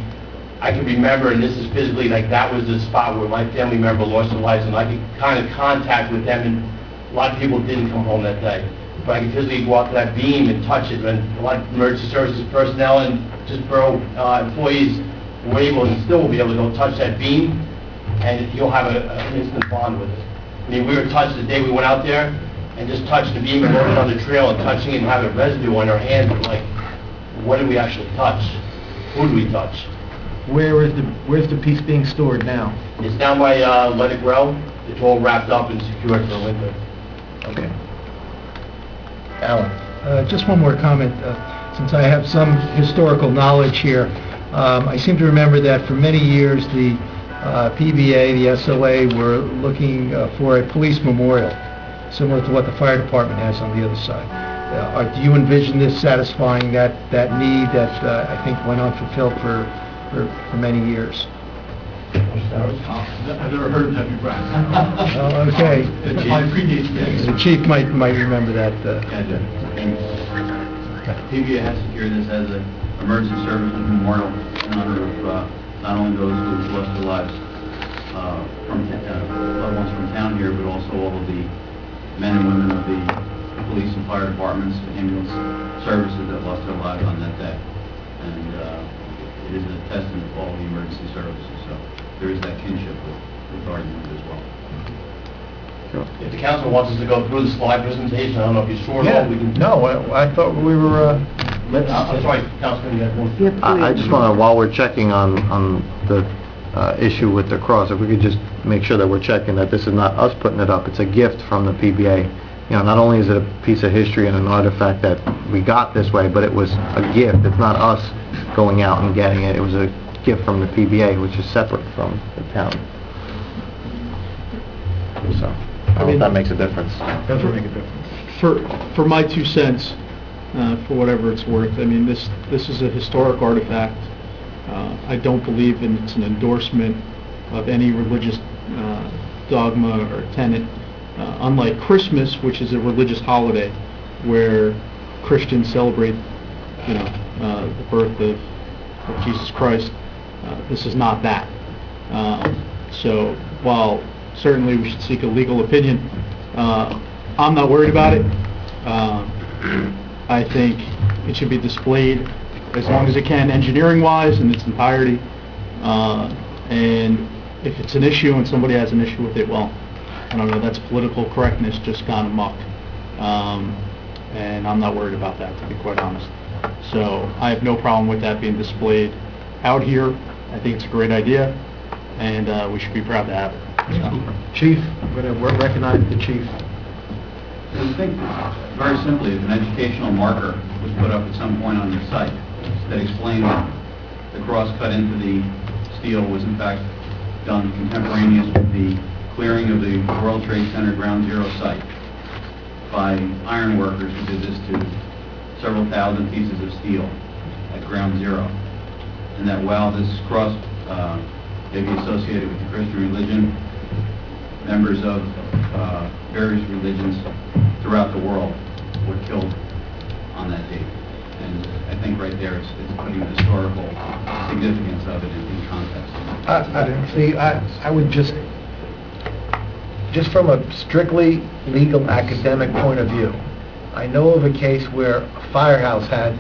I can remember, and this is physically, like, that was the spot where my family member lost their lives, and I could kind of contact with them, and a lot of people didn't come home that day. But I could physically go out to that beam and touch it, and a lot of emergency services personnel and just borough employees were able and still will be able to go touch that beam, and you'll have an instant bond with it. I mean, we were touched the day we went out there, and just touched the beam and rode it on the trail and touching it and having residue on our hands, like, what did we actually touch? Who did we touch? Where's the piece being stored now? It's down by Let It Grow. It's all wrapped up and secured for the winter. Okay. Alan? Just one more comment. Since I have some historical knowledge here, I seem to remember that for many years the PBA, the SOA, were looking for a police memorial, similar to what the fire department has on the other side. Do you envision this satisfying that need that I think went unfulfilled for many years? I've never heard of that before. Oh, okay. I appreciate that. The chief might remember that. PBA has secured this as an emergency services memorial in honor of not only those who lost their lives loved ones from town here, but also all of the men and women of the police and fire departments, ambulance services that lost their lives on that day. And it is a testament to all the emergency services. So there is that kinship with argument as well. If the council wants us to go through the slide presentation, I don't know if you're sure. Yeah, we can. no, I thought we were, I'm sorry, Councilman, you have one. I just want to, while we're checking on the issue with the cross, if we could just make sure that we're checking that this is not us putting it up, it's a gift from the PBA. You know, not only is it a piece of history and an artifact that we got this way, but it was a gift. It's not us going out and getting it. It was a gift from the PBA, which is separate from the town. So, I don't know if that makes a difference. does make a difference. For my 2 cents, for whatever it's worth, I mean, this is a historic artifact. I don't believe it's an endorsement of any religious dogma or tenet, unlike Christmas, which is a religious holiday where Christians celebrate, the birth of Jesus Christ. This is not that. So while certainly we should seek a legal opinion, I'm not worried about it. I think it should be displayed as long as it can, engineering-wise, in its entirety. And if it's an issue and somebody has an issue with it, well, I don't know, that's political correctness just gone amok. And I'm not worried about that, to be quite honest. So I have no problem with that being displayed out here. I think it's a great idea, and we should be proud to have it. So. Chief, I'm going to recognize the chief. I think, very simply, if an educational marker was put up at some point on your site that explained that the cross cut into the steel was in fact done contemporaneous with the clearing of the World Trade Center Ground Zero site by iron workers who did this to several thousand pieces of steel at Ground Zero. And that while this cross may be associated with the Christian religion, members of various religions throughout the world were killed on that date. And I think right there it's putting the historical significance of it in context. I would just from a strictly legal academic point of view, I know of a case where a firehouse had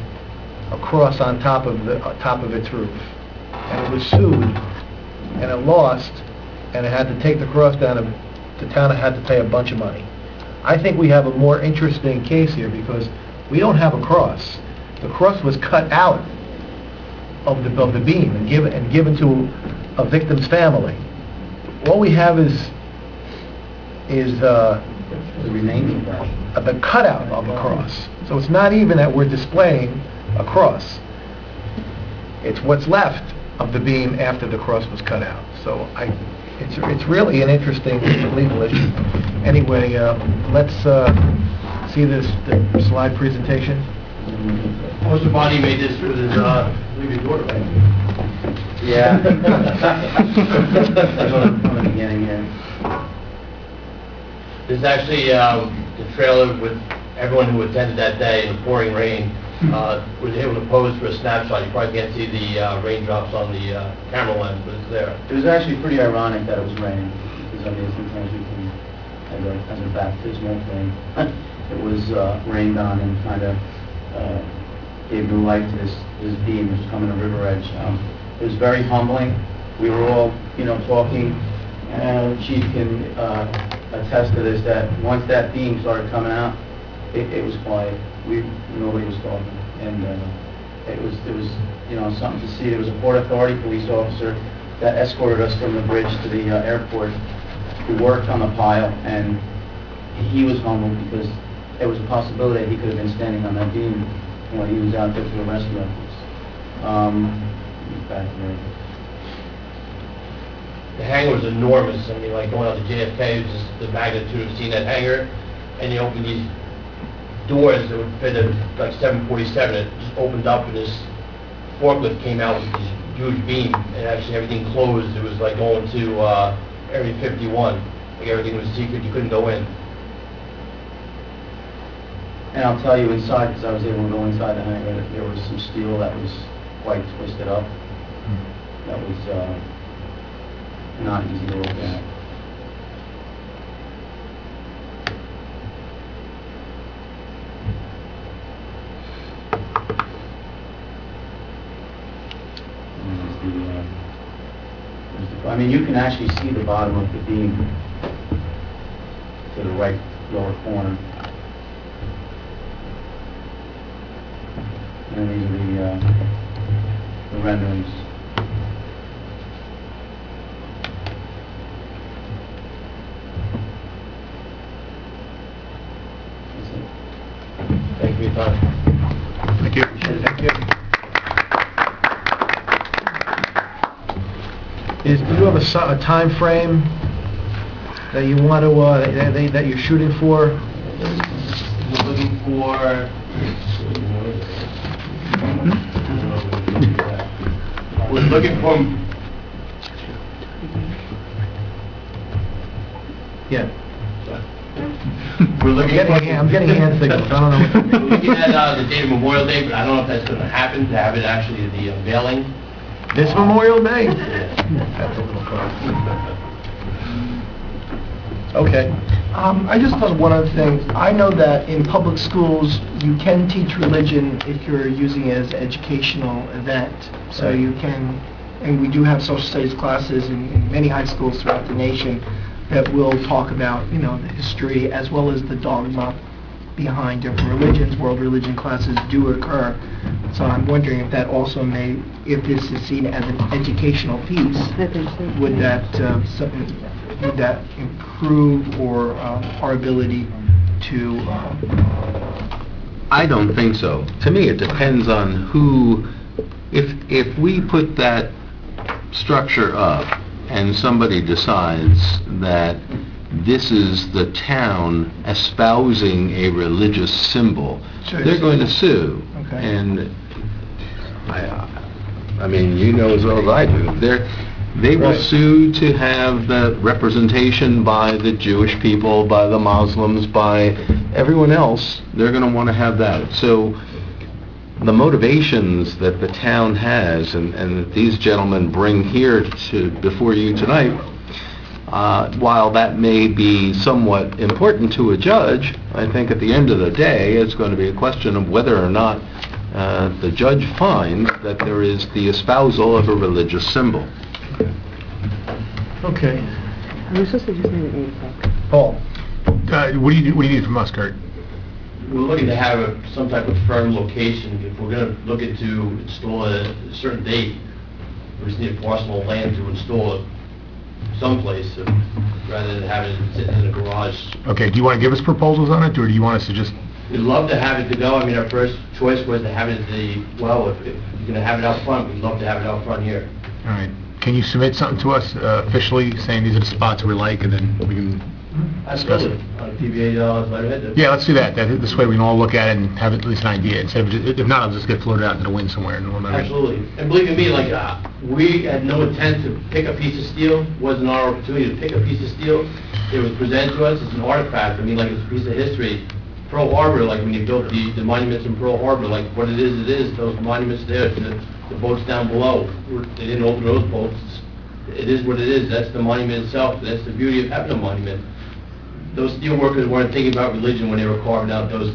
a cross on top of its roof, and it was sued, and it lost, and it had to take the cross down, and the town had to pay a bunch of money. I think we have a more interesting case here because we don't have a cross. The cross was cut out of the beam and given to a victim's family. All we have is The remaining part. the cutout of the cross. So it's not even that we're displaying a cross. It's what's left of the beam after the cross was cut out. So it's really an interesting legal issue. Anyway, let's see the slide presentation. Mr. Bonnie made this with his leaving daughter, right? Yeah. From the beginning here. This is actually the trailer with everyone who attended that day in the pouring rain. Was able to pose for a snapshot. You probably can't see the raindrops on the camera lens, but it's there. It was actually pretty ironic that it was raining, because I mean sometimes we can, as a baptismal thing, it was rained on and kind of gave new life to this beam which was coming to River Edge. It was very humbling. We were all, talking, and Chief can attest to this, that once that beam started coming out, it was quiet. Nobody was talking, and it was something to see. There was a Port Authority police officer that escorted us from the bridge to the airport, who worked on the pile, and he was humbled because there was a possibility that he could have been standing on that beam when he was out there for the rescue efforts. Back there. The hangar was enormous. I mean, like going out to JFK, it was just the magnitude of seeing that hangar, and you open these doors that would fit a, like 747, it just opened up and this forklift came out with this huge beam, and actually everything closed. It was like going to Area 51. Like everything was secret, you couldn't go in. And I'll tell you inside, because I was able to go inside the hangar, that there was some steel that was quite twisted up. that was not easy to look at. I mean, you can actually see the bottom of the beam to the right lower corner. And these are the renderings. That's it. Thank you for your time. Thank you. Thank you. Do you have a time frame that you want to, that you're shooting for? We're looking for... We're looking for... Yeah. We're looking I'm getting hand signals. I don't know what We're looking at the date of Memorial Day, but I don't know if that's going to happen, to have it actually at the unveiling. This Memorial Day? That's a little close. Okay. I just thought of one other thing. I know that in public schools, you can teach religion if you're using it as an educational event. So you can, and we do have social studies classes in many high schools throughout the nation that will talk about, the history as well as the dogma behind different religions. World religion classes do occur. So I'm wondering if that also if this is seen as an educational piece, I think so. would that improve or our ability to? I don't think so. To me, it depends on who, if we put that structure up and somebody decides that this is the town espousing a religious symbol, Sure. they're going to sue. Okay. And I mean, you know as well as I do, they will Right. sue to have the representation by the Jewish people, by the Muslims, by everyone else. They're going to want to have that. So the motivations that the town has and that these gentlemen bring here before you tonight, while that may be somewhat important to a judge, I think at the end of the day, it's going to be a question of whether or not the judge finds that there is the espousal of a religious symbol. Okay. We're supposed to just make it 8 o'clock. Paul? What do you need from us, Kurt? We're looking to have some type of firm location. If we're going to look into install a certain date, we just need a parcel of land to install it someplace, rather than having it sitting in a garage. Okay, do you want to give us proposals on it, or do you want us to just... We'd love to have it to go. I mean, our first choice was to have it at if you're going to have it out front, we'd love to have it out front here. All right. Can you submit something to us officially, saying these are the spots we like, and then we can discuss it? Absolutely. On a PBA letterhead. Yeah, let's do that. This way we can all look at it and have at least an idea. Instead of if not, I'll just get floated out into the wind somewhere. And we'll never... Absolutely. And believe me, we had no intent to pick a piece of steel. It wasn't our opportunity to pick a piece of steel. It was presented to us as an artifact. I mean, like it's a piece of history. Pearl Harbor, like when you built the monuments in Pearl Harbor, like what it is, those monuments there, the boats down below. They didn't open those boats. It is what it is. That's the monument itself. That's the beauty of having a monument. Those steel workers weren't thinking about religion when they were carving out those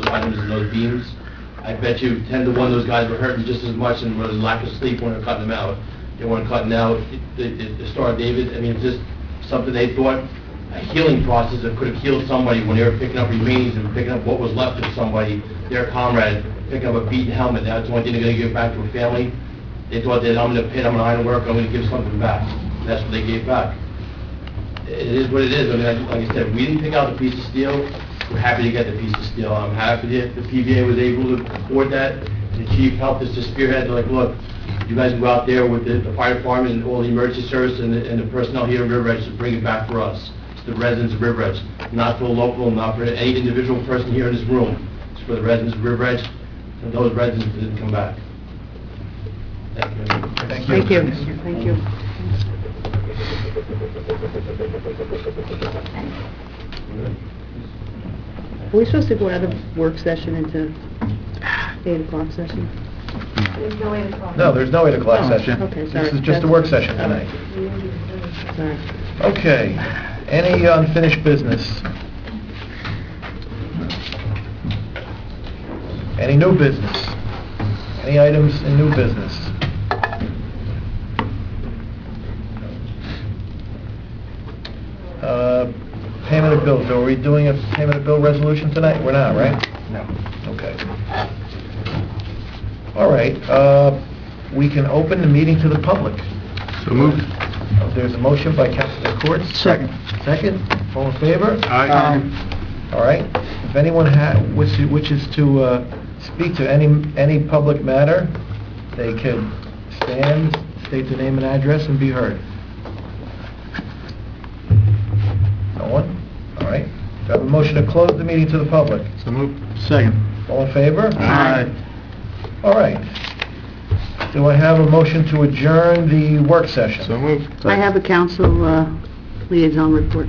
items and those beams. I bet you 10 to 1 those guys were hurting just as much and were lack of sleep when they were cutting them out. They weren't cutting out the Star of David. I mean, it's just something they thought, a healing process that could have healed somebody when they were picking up remains and picking up what was left of somebody, their comrade, picking up a beaten helmet. That's the one thing they're going to give back to a family. They thought that I'm going to pay them iron work, I'm going to give something back. And that's what they gave back. It is what it is. I mean, like I said, we didn't pick out the piece of steel. We're happy to get the piece of steel. I'm happy that the PBA was able to afford that. The chief helped us to spearhead. They're like, look, you guys can go out there with the fire department and all the emergency service and the personnel here in River Edge to bring it back for us. It's the residents of River Edge, not for a local, not for any individual person here in this room. It's for the residents of River Edge, and those residents that didn't come back. Thank you. Thank Thank you. Thank you. Are we supposed to go out of work session into 8 o'clock session? No, there's no 8 o'clock Oh, session. okay, sorry. This is just a work session tonight. Sorry. Okay, any unfinished business? Any new business? Any items in new business? Payment of bills, are we doing a payment of bill resolution tonight? We're not, right? No. Okay. All right, we can open the meeting to the public. So moved. There's a motion by Councilor Courts. Second. Second, all in favor? Aye. All right, if anyone wishes to speak to any public matter, they can stand, state their name and address, and be heard. No one? All right. Do I have a motion to close the meeting to the public? So moved. Second. All in favor? Aye. All right. Do I have a motion to adjourn the work session? So moved. I have a council liaison report.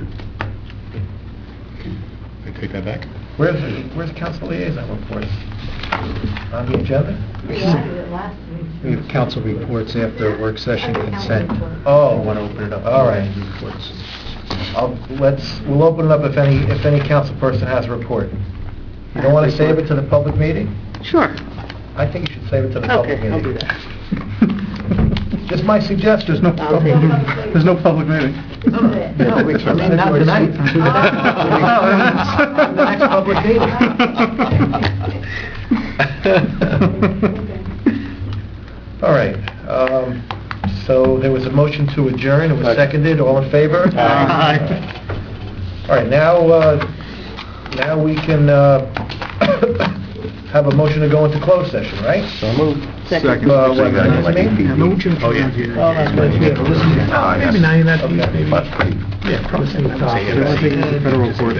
I take that back? Where's council liaison reports? On the agenda? We have council reports after work session consent. Oh. We want to open it up. All right. Reports. We'll open it up if any council person has a report. You don't want to save it to the public meeting? Sure. I think you should save it to the public Okay, meeting. I'll do that. Just my suggestion. There's no public meeting. No, I mean, not tonight. The next public meeting. All right, so there was a motion to adjourn, it was seconded, all in favor? Aye. All right, now we can have a motion to go into closed session, right? So moved. Second. What does that mean? Motion. Oh, yeah. Maybe 9, Okay. yeah, probably. Federal court.